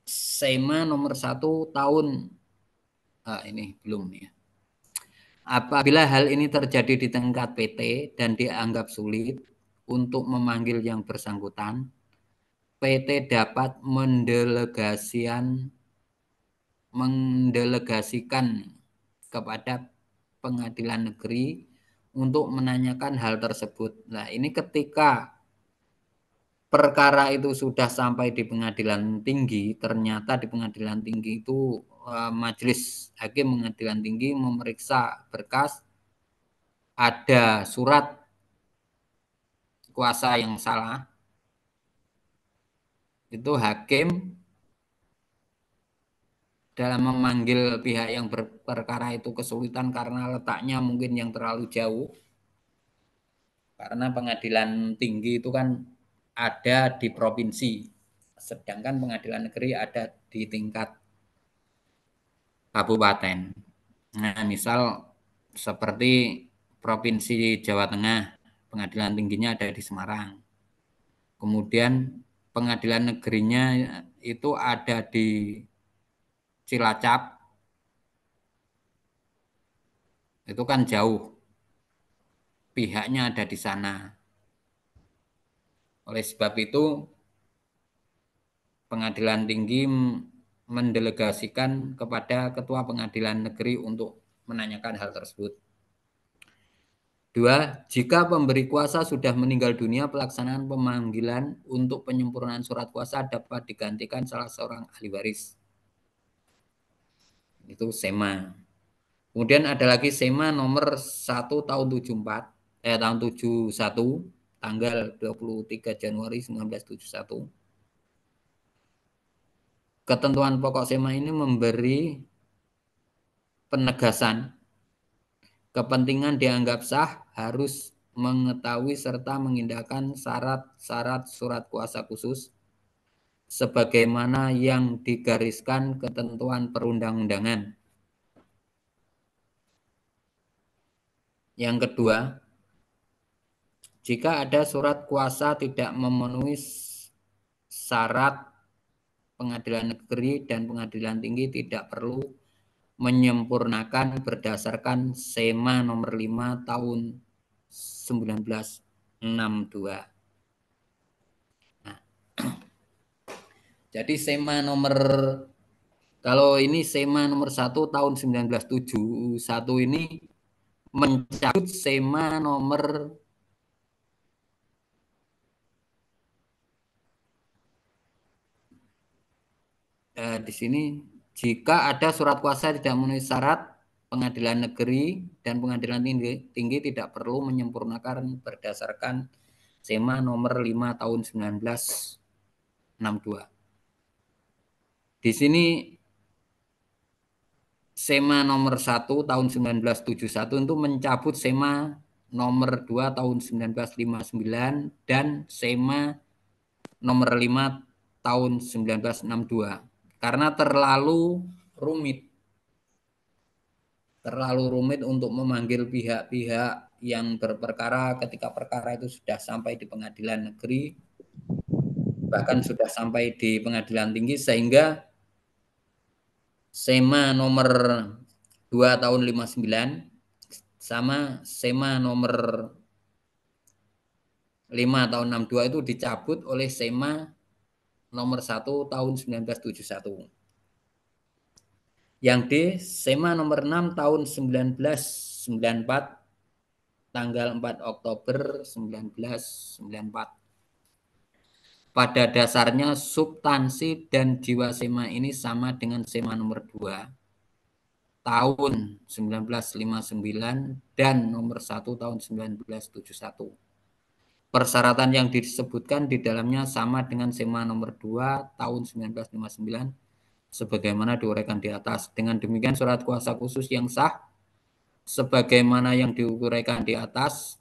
SEMA nomor 1 tahun ini belum ya. Apabila hal ini terjadi di tingkat PT dan dianggap sulit untuk memanggil yang bersangkutan, PT dapat mendelegasikan kepada pengadilan negeri untuk menanyakan hal tersebut. Nah, ini ketika perkara itu sudah sampai di pengadilan tinggi, ternyata di pengadilan tinggi itu majelis hakim pengadilan tinggi memeriksa berkas, ada surat kuasa yang salah, itu hakim dalam memanggil pihak yang berperkara itu kesulitan karena letaknya mungkin yang terlalu jauh. Karena pengadilan tinggi itu kan ada di provinsi, sedangkan pengadilan negeri ada di tingkat kabupaten. Nah, misal seperti Provinsi Jawa Tengah, pengadilan tingginya ada di Semarang. Kemudian pengadilan negerinya itu ada di Cilacap. Itu kan jauh. Pihaknya ada di sana. Oleh sebab itu, pengadilan tinggi mendelegasikan kepada ketua pengadilan negeri untuk menanyakan hal tersebut. 2. Jika pemberi kuasa sudah meninggal dunia, pelaksanaan pemanggilan untuk penyempurnaan surat kuasa dapat digantikan salah seorang ahli waris. Itu SEMA. Kemudian ada lagi SEMA nomor 1 tahun 71, tanggal 23 Januari 1971. Ketentuan pokok SEMA ini memberi penegasan kepentingan dianggap sah harus mengetahui serta mengindahkan syarat-syarat surat kuasa khusus sebagaimana yang digariskan ketentuan perundang-undangan. Yang kedua, jika ada surat kuasa tidak memenuhi syarat, pengadilan negeri dan pengadilan tinggi tidak perlu menyempurnakan berdasarkan SEMA nomor 5 tahun 1962. Nah, jadi SEMA nomor, kalau ini SEMA nomor 1 tahun 1971 ini mencabut SEMA nomor di sini, jika ada surat kuasa tidak memenuhi syarat, pengadilan negeri dan pengadilan tinggi tidak perlu menyempurnakan berdasarkan SEMA nomor 5 tahun 1962. Di sini SEMA nomor 1 tahun 1971 itu mencabut SEMA nomor 2 tahun 1959 dan SEMA nomor 5 tahun 1962. Karena terlalu rumit untuk memanggil pihak-pihak yang berperkara ketika perkara itu sudah sampai di pengadilan negeri, bahkan sudah sampai di pengadilan tinggi, sehingga SEMA nomor 2 tahun 59 sama SEMA nomor 5 tahun 62 itu dicabut oleh SEMA nomor 1 tahun 1971. Yang D, SEMA nomor 6 tahun 1994, tanggal 4 Oktober 1994. Pada dasarnya substansi dan jiwa SEMA ini sama dengan SEMA nomor 2 tahun 1959 dan nomor 1 tahun 1971. persyaratan yang disebutkan di dalamnya sama dengan SEMA nomor 2 tahun 1959 sebagaimana diuraikan di atas. Dengan demikian surat kuasa khusus yang sah sebagaimana yang diuraikan di atas.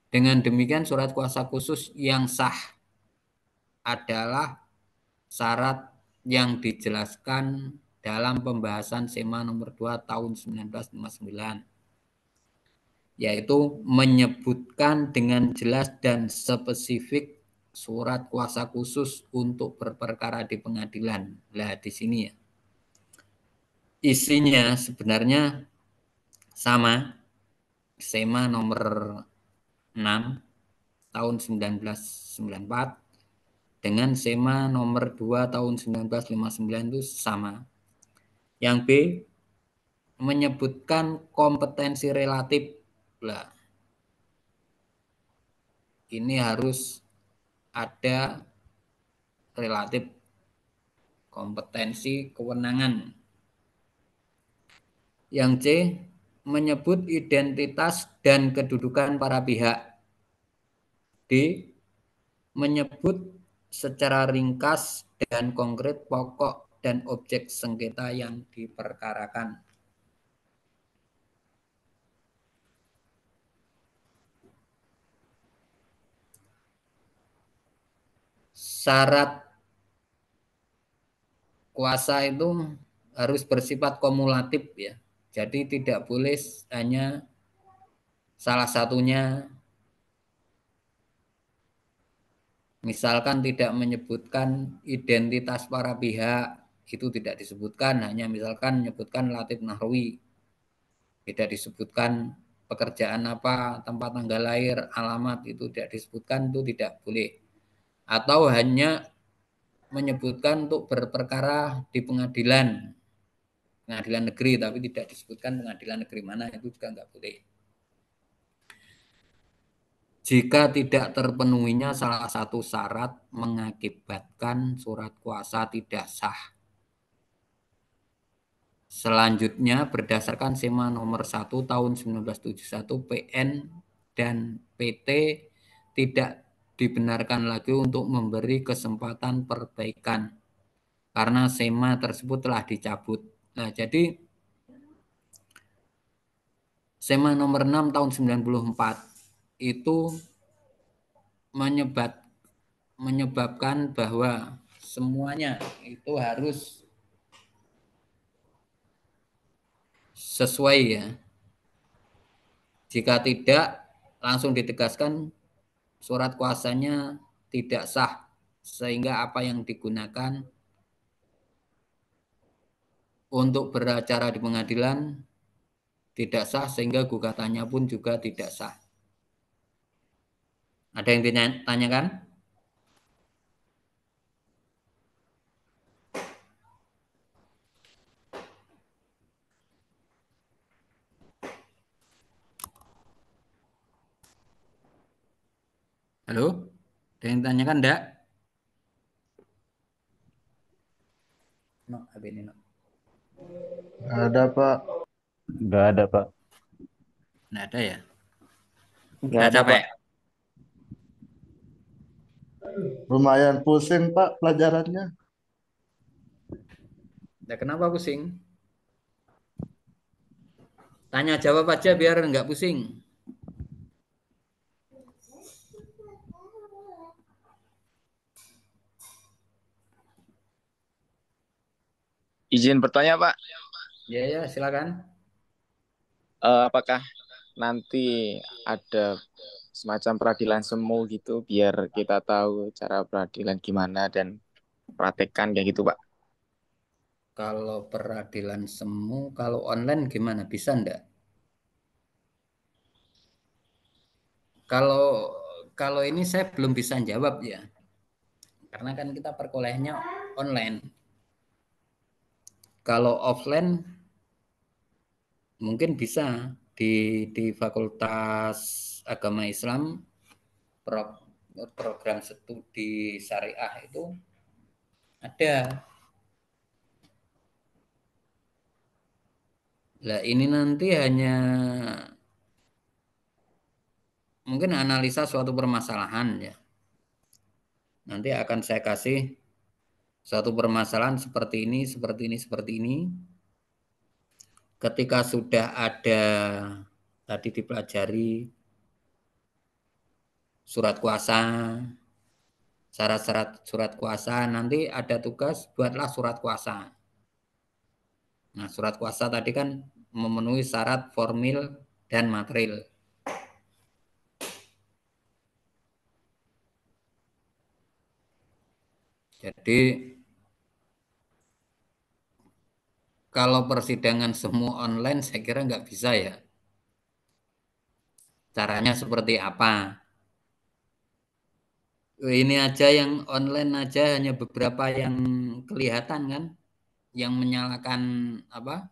Dengan demikian surat kuasa khusus yang sah adalah syarat yang dijelaskan dalam pembahasan SEMA nomor 2 tahun 1959, yaitu menyebutkan dengan jelas dan spesifik surat kuasa khusus untuk berperkara di pengadilan. Nah, di sini ya. Isinya sebenarnya sama, SEMA nomor 6 tahun 1994 dengan SEMA nomor 2 tahun 1959 itu sama. Yang B menyebutkan kompetensi relatif. Lah, ini harus ada relatif kompetensi kewenangan. Yang C menyebut identitas dan kedudukan para pihak. D menyebut secara ringkas dan konkret pokok dan objek sengketa yang diperkarakan. Syarat kuasa itu harus bersifat kumulatif ya. Jadi tidak boleh hanya salah satunya. Misalkan tidak menyebutkan identitas para pihak, itu tidak disebutkan, hanya misalkan menyebutkan latif nahwi. Tidak disebutkan pekerjaan apa, tempat tanggal lahir, alamat, itu tidak disebutkan, itu tidak boleh. Atau hanya menyebutkan untuk berperkara di pengadilan negeri, tapi tidak disebutkan pengadilan negeri mana, itu juga nggak boleh. Jika tidak terpenuhinya salah satu syarat mengakibatkan surat kuasa tidak sah. Selanjutnya berdasarkan SEMA nomor 1 tahun 1971 PN dan PT tidak dibenarkan lagi untuk memberi kesempatan perbaikan karena SEMA tersebut telah dicabut. Nah, jadi SEMA nomor 6 tahun 94 itu menyebabkan bahwa semuanya itu harus sesuai ya. Jika tidak, langsung ditegaskan surat kuasanya tidak sah, sehingga apa yang digunakan untuk beracara di pengadilan tidak sah, sehingga gugatannya pun juga tidak sah. Ada yang ditanyakan? Halo? Ada yang ditanyakan enggak? No, ini no. Ada Pak. Nggak ada, Pak. Nggak ada ya? Nggak Udah ada, capek? Pak. Lumayan pusing Pak pelajarannya. Nah, kenapa pusing? Tanya jawab aja biar nggak pusing. Izin bertanya, Pak. Ya, silakan. Apakah nanti ada semacam peradilan semu gitu, biar kita tahu cara peradilan gimana dan praktekkan kayak gitu, Pak? Kalau peradilan semu, kalau online gimana? Bisa enggak? Kalau ini saya belum bisa jawab ya. Karena kan kita perkuliahannya online. Kalau offline mungkin bisa di Fakultas Agama Islam program studi syariah itu ada. Lah ini nanti hanya mungkin analisa suatu permasalahan ya. Nanti akan saya kasih suatu permasalahan seperti ini, seperti ini, seperti ini. Ketika sudah ada tadi dipelajari surat kuasa, syarat-syarat surat kuasa, nanti ada tugas buatlah surat kuasa. Nah, surat kuasa tadi kan memenuhi syarat formil dan material. Jadi kalau persidangan semua online saya kira nggak bisa ya. Caranya seperti apa? Ini aja yang online aja hanya beberapa yang kelihatan kan, yang menyalakan apa?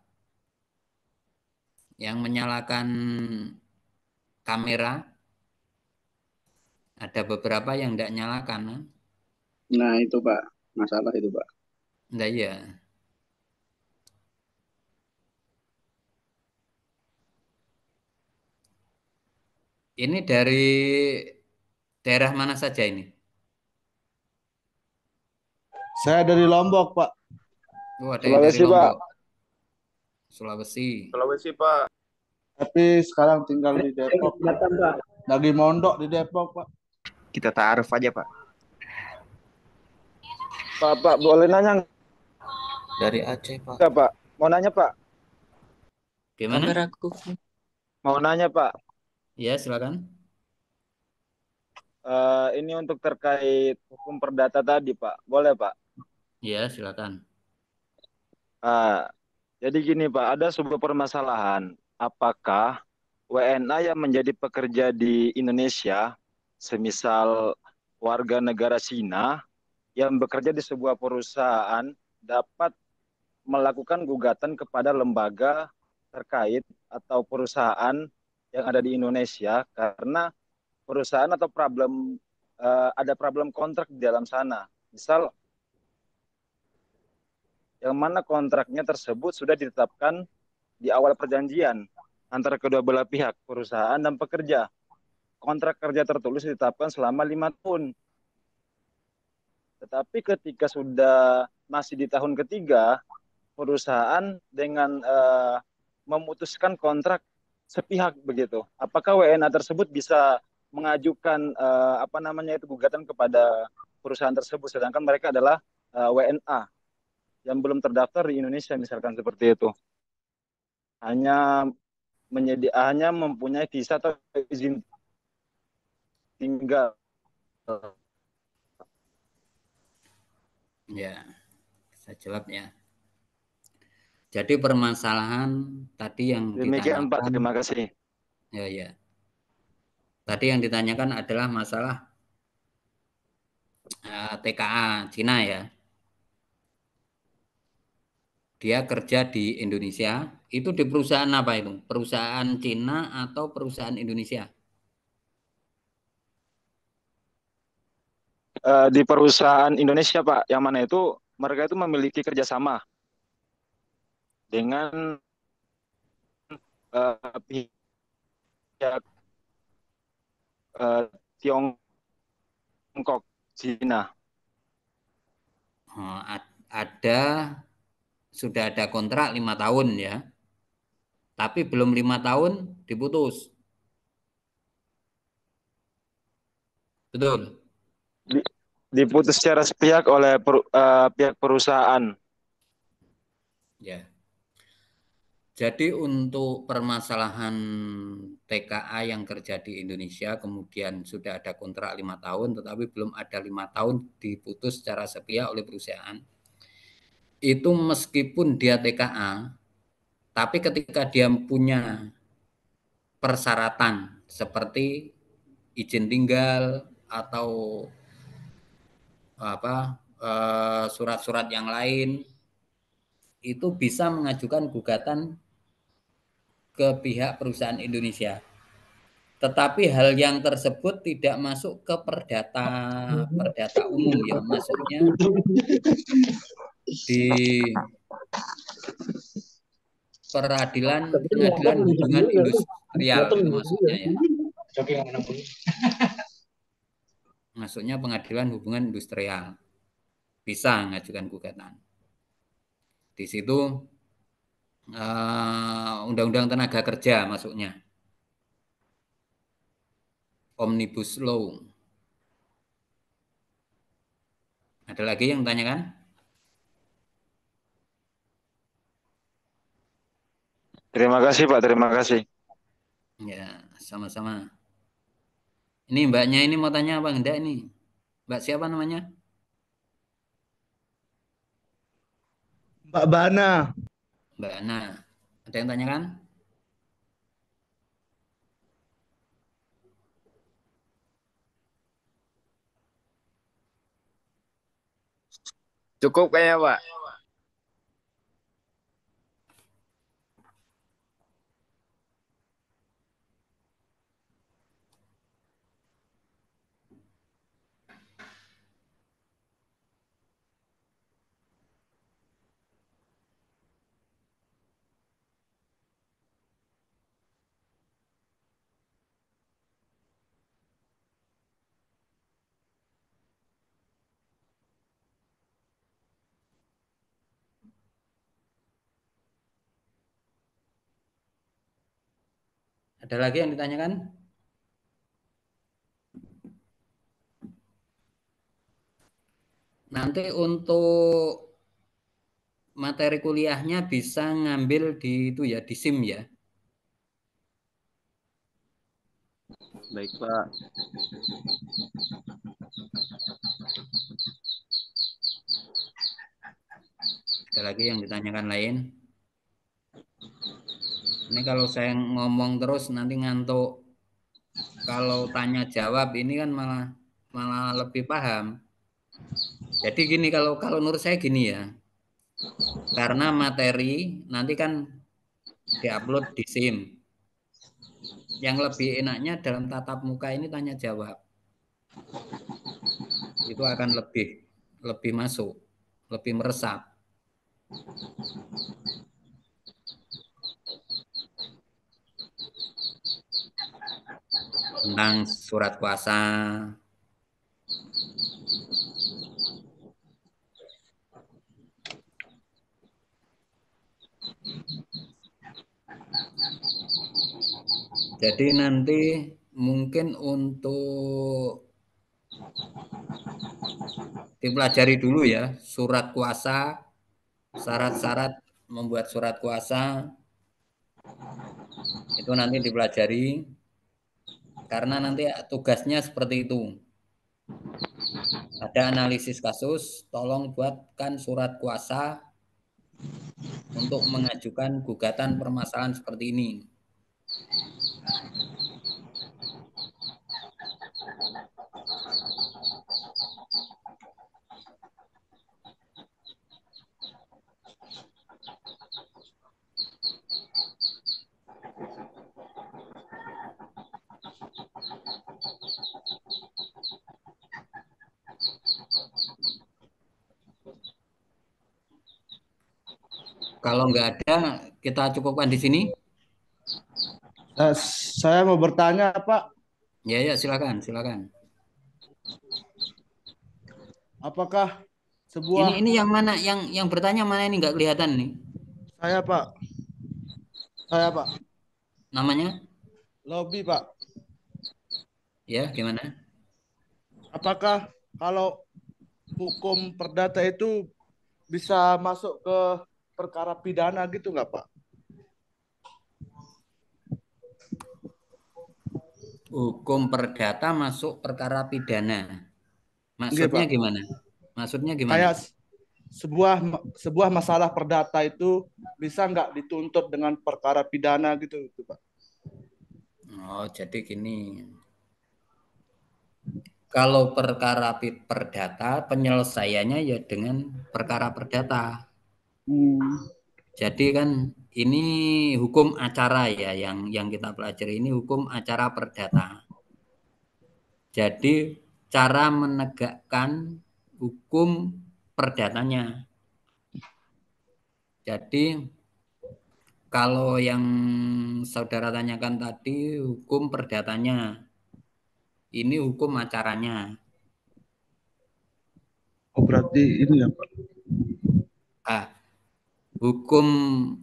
Yang menyalakan kamera. Ada beberapa yang tidak nyalakan. Kan? Nah itu Pak, masalah itu Pak. Nah iya. Ini dari daerah mana saja ini? Saya dari Lombok, Pak. Oh, ada yang dari Sulawesi, Pak. Lombok. Sulawesi. Sulawesi Pak. Tapi sekarang tinggal di Depok. Batam, Pak. Lagi mondok di Depok, Pak. Kita taaruf aja Pak. Pak boleh nanya Dari Aceh, Pak. nggak Pak? Mau nanya Pak? Gimana? Kameraku. Mau nanya Pak? Ya, silakan. Ini untuk terkait hukum perdata tadi Pak. Boleh Pak? Ya, silakan. Jadi gini Pak, ada sebuah permasalahan. Apakah WNA yang menjadi pekerja di Indonesia, semisal warga negara Cina yang bekerja di sebuah perusahaan dapat melakukan gugatan kepada lembaga terkait atau perusahaan yang ada di Indonesia karena perusahaan atau ada problem kontrak di dalam sana. Misal yang mana kontraknya tersebut sudah ditetapkan di awal perjanjian antara kedua belah pihak, perusahaan dan pekerja. Kontrak kerja tertulis ditetapkan selama 5 tahun. Tetapi ketika sudah masih di tahun ketiga, perusahaan dengan memutuskan kontrak sepihak begitu. Apakah WNA tersebut bisa mengajukan gugatan kepada perusahaan tersebut, sedangkan mereka adalah WNA yang belum terdaftar di Indonesia, misalkan seperti itu. Hanya mempunyai visa atau izin tinggal. Ya, saya jawab ya. Jadi permasalahan tadi yang Demikian Pak, terima kasih. Ya. Tadi yang ditanyakan adalah masalah TKA Cina ya. Dia kerja di Indonesia, itu di perusahaan apa itu? Perusahaan Cina atau perusahaan Indonesia? Di perusahaan Indonesia Pak, yang mana itu mereka itu memiliki kerjasama dengan pihak Tiongkok, Cina. Sudah ada kontrak 5 tahun ya, tapi belum 5 tahun diputus. Betul. Diputus secara sepihak oleh pihak perusahaan. Ya. Jadi untuk permasalahan TKA yang kerja di Indonesia kemudian sudah ada kontrak 5 tahun tetapi belum ada 5 tahun diputus secara sepihak oleh perusahaan. Itu meskipun dia TKA, tapi ketika dia punya persyaratan seperti izin tinggal atau surat-surat yang lain, itu bisa mengajukan gugatan ke pihak perusahaan Indonesia. Tetapi hal yang tersebut tidak masuk ke perdata umum ya, masuknya di pengadilan hubungan industrial itu maksudnya ya. Maksudnya pengadilan hubungan industrial. Bisa mengajukan gugatan. Di situ Undang-Undang Tenaga Kerja masuknya. Omnibus Law. Ada lagi yang tanyakan? Terima kasih Pak, terima kasih. Ya, sama-sama. Ini mbaknya ini mau tanya apa enggak ini? Mbak siapa namanya? Mbak Bana. Mbak Ana. Ada yang tanyakan? Cukup kayaknya Pak. Ada lagi yang ditanyakan? Nanti untuk materi kuliahnya bisa ngambil di itu ya, di SIM ya. Baik, Pak. Ada lagi yang ditanyakan lain? Ini kalau saya ngomong terus nanti ngantuk. Kalau tanya jawab ini kan malah lebih paham. Jadi gini, kalau menurut saya gini ya. Karena materi nanti kan diupload di SIM. Yang lebih enaknya dalam tatap muka ini tanya jawab. Itu akan lebih masuk, lebih meresap. Tentang surat kuasa. Jadi nanti mungkin untuk dipelajari dulu ya, surat kuasa, syarat-syarat membuat surat kuasa, itu nanti dipelajari, karena nanti tugasnya seperti itu. Ada analisis kasus, tolong buatkan surat kuasa untuk mengajukan gugatan permasalahan seperti ini. Kalau nggak ada, kita cukupkan di sini. Saya mau bertanya, Pak. Ya, silakan. Apakah sebuah Ini yang mana? Yang bertanya mana ini nggak kelihatan nih? Saya, Pak. Namanya? Lobby, Pak. Ya, gimana? Apakah kalau hukum perdata itu bisa masuk ke perkara pidana gitu nggak, Pak? Hukum perdata masuk perkara pidana. Maksudnya Pak. gimana? Maksudnya gimana? Kayak sebuah masalah perdata itu bisa nggak dituntut dengan perkara pidana gitu, Pak? Oh, jadi gini. Kalau perkara perdata, penyelesaiannya ya dengan perkara perdata. Jadi kan ini hukum acara ya, yang kita pelajari ini hukum acara perdata. Jadi cara menegakkan hukum perdatanya. Jadi kalau yang saudara tanyakan tadi hukum perdatanya. Ini hukum acaranya. Oh, berarti ini ya, Pak. Hukum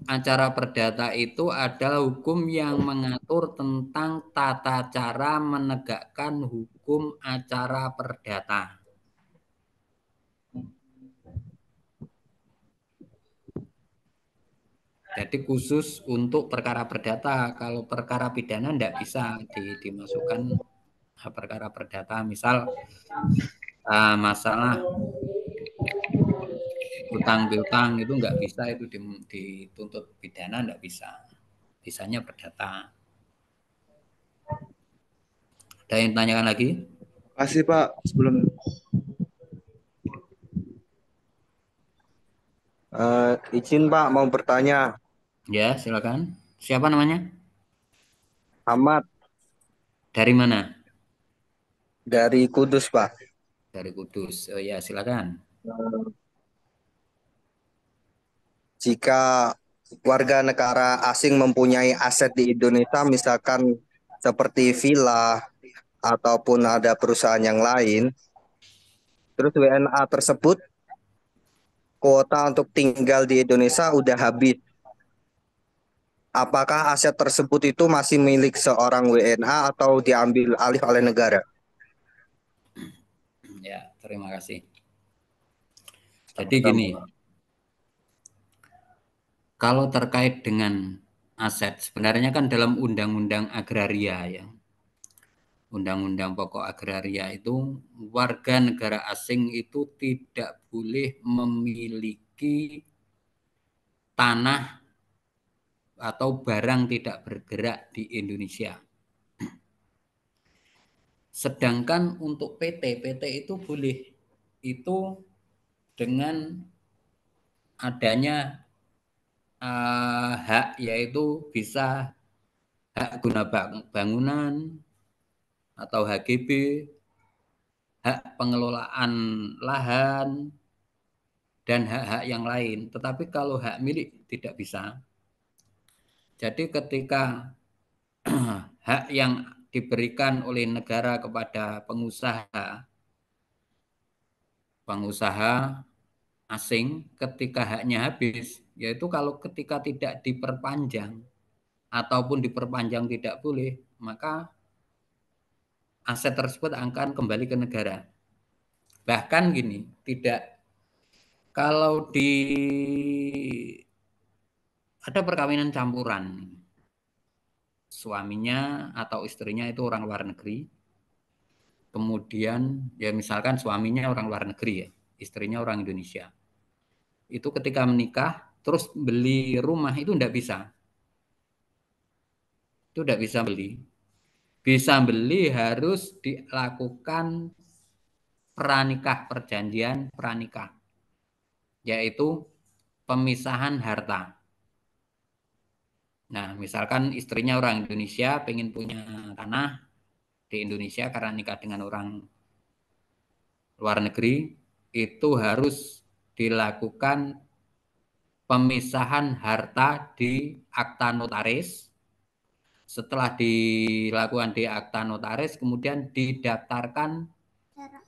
acara perdata itu adalah hukum yang mengatur tentang tata cara menegakkan hukum acara perdata. Jadi khusus untuk perkara perdata. Kalau perkara pidana tidak bisa dimasukkan perkara perdata. Misal masalah utang piutang itu nggak bisa, itu dituntut pidana nggak bisa. Bisanya perdata. Ada yang tanyakan lagi? Kasih Pak sebelumnya. Izin Pak mau bertanya. Ya, silakan. Siapa namanya? Ahmad Dari mana? dari Kudus Pak. Dari Kudus. Oh ya, silakan. Jika warga negara asing mempunyai aset di Indonesia, misalkan seperti villa ataupun ada perusahaan yang lain, terus WNA tersebut kuota untuk tinggal di Indonesia udah habis. Apakah aset tersebut itu masih milik seorang WNA atau diambil alih oleh negara? Ya, terima kasih. Jadi gini, kalau terkait dengan aset, sebenarnya kan dalam Undang-Undang Agraria ya, Undang-Undang Pokok Agraria itu warga negara asing itu tidak boleh memiliki tanah atau barang tidak bergerak di Indonesia. Sedangkan untuk PT itu boleh, itu dengan adanya hak, yaitu bisa hak guna bangunan atau HGB, hak pengelolaan lahan, dan hak-hak yang lain. Tetapi kalau hak milik tidak bisa. Jadi ketika hak yang diberikan oleh negara kepada pengusaha asing, ketika haknya habis, yaitu kalau ketika tidak diperpanjang ataupun diperpanjang tidak boleh, maka aset tersebut akan kembali ke negara. Bahkan gini, kalau ada perkawinan campuran, suaminya atau istrinya itu orang luar negeri, kemudian ya misalkan suaminya orang luar negeri ya, istrinya orang Indonesia, itu ketika menikah terus beli rumah itu tidak bisa. Itu tidak bisa beli. Bisa beli harus dilakukan perjanjian pranikah, yaitu pemisahan harta. Nah, misalkan istrinya orang Indonesia pengen punya tanah di Indonesia karena nikah dengan orang luar negeri, itu harus dilakukan pemisahan harta di akta notaris. Setelah dilakukan di akta notaris, kemudian didaftarkan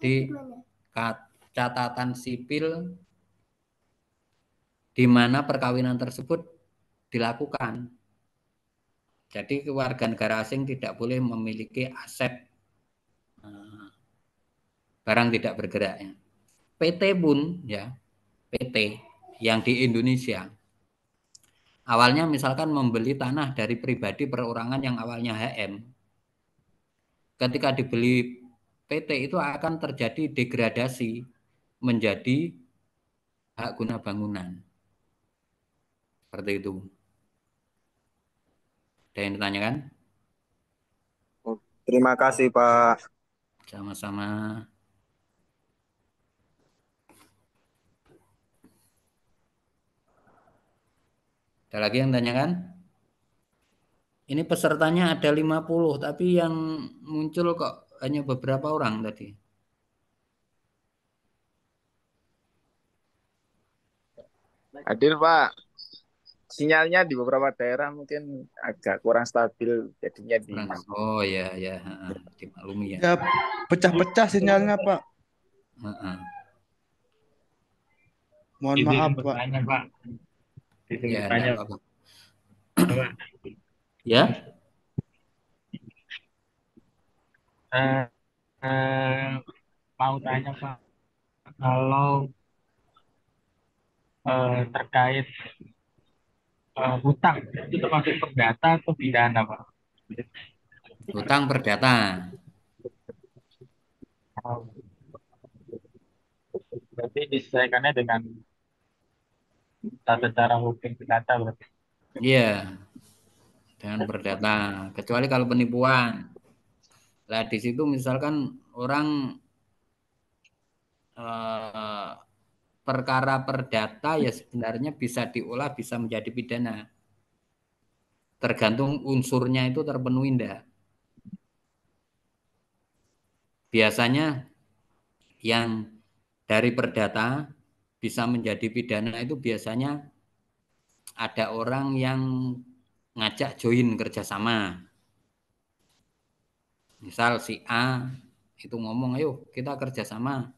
di catatan sipil di mana perkawinan tersebut dilakukan. Jadi warga negara asing tidak boleh memiliki aset barang tidak bergerak. PT pun ya, PT yang di Indonesia awalnya misalkan membeli tanah dari pribadi perorangan yang awalnya HM, ketika dibeli PT itu akan terjadi degradasi menjadi hak guna bangunan. Seperti itu. Ada yang ditanyakan? Terima kasih Pak. Sama-sama. Ada lagi yang tanyakan? Ini pesertanya ada 50, tapi yang muncul kok hanya beberapa orang tadi. Hadir Pak. sinyalnya di beberapa daerah mungkin agak kurang stabil, jadinya di Oh ya ya, dimaklumi ya. Ya, pecah-pecah sinyalnya, Pak. Heeh. Mohon Izin maaf, Pak. bertanya, Pak. Izin Ya, bertanya, enggak apa-apa. Pak. Ya, Eh, eh, mau tanya, Pak, kalau terkait hutang itu termasuk perdata atau pidana, Pak? hutang perdata. Oh, berarti diselesaikannya dengan tata cara hukum perdata berarti. Iya, dengan perdata. Kecuali kalau penipuan. Lah di situ misalkan orang perkara perdata ya sebenarnya bisa diolah bisa menjadi pidana. Tergantung unsurnya itu terpenuhi enggak. Biasanya yang dari perdata bisa menjadi pidana itu biasanya ada orang yang ngajak join kerjasama. Misal si A itu ngomong, ayo kita kerjasama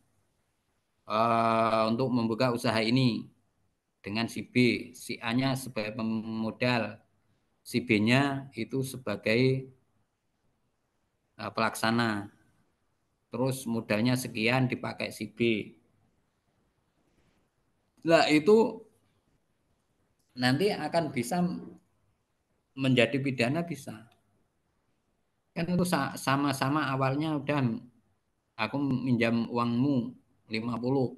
untuk membuka usaha ini dengan si B. Si A-nya sebagai pemodal, si B-nya itu sebagai pelaksana. Terus modalnya sekian dipakai si B. Nah itu nanti akan bisa menjadi pidana bisa. Kan itu sama-sama awalnya udah aku minjam uangmu 50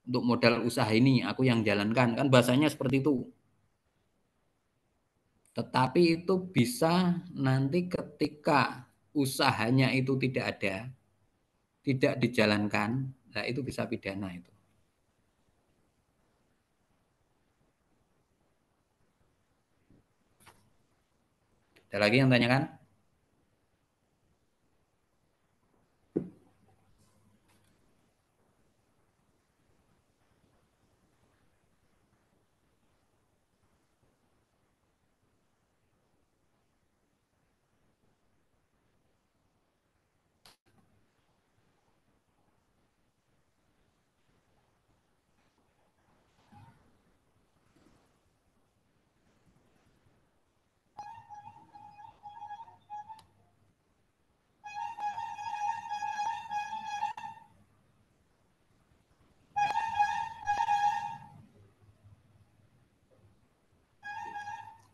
untuk modal usaha ini, aku yang jalankan. Kan bahasanya seperti itu. Tetapi itu bisa nanti ketika usahanya itu tidak ada, tidak dijalankan, nah itu bisa pidana itu. Ada lagi yang tanyakan?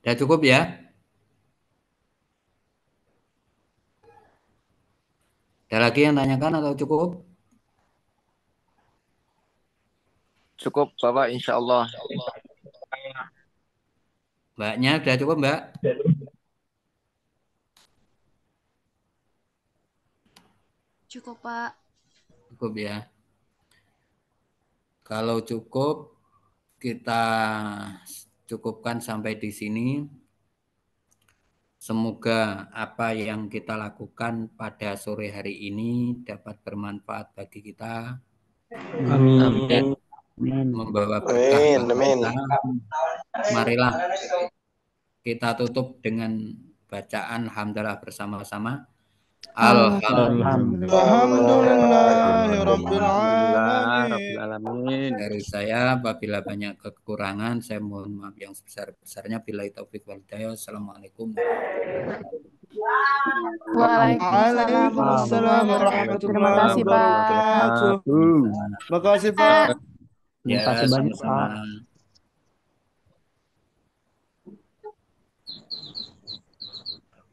Sudah cukup ya? Ada lagi yang tanyakan atau cukup? cukup Bapak, insya Allah. Mbaknya sudah cukup, Mbak? Cukup, Pak. Cukup ya. Kalau cukup, kita cukupkan sampai di sini. Semoga apa yang kita lakukan pada sore hari ini dapat bermanfaat bagi kita. Amin. Dan membawa berkah bagi kita. Marilah kita tutup dengan bacaan hamdalah bersama-sama. Alhamdulillahirrahmanirrahim. Dari saya, apabila banyak kekurangan, saya mohon maaf yang sebesar-besarnya. Billahi taufik wal hidayah. Assalamualaikum. Waalaikumsalam warahmatullahi wabarakatuh. Terima kasih, Pak. Ya, sama-sama.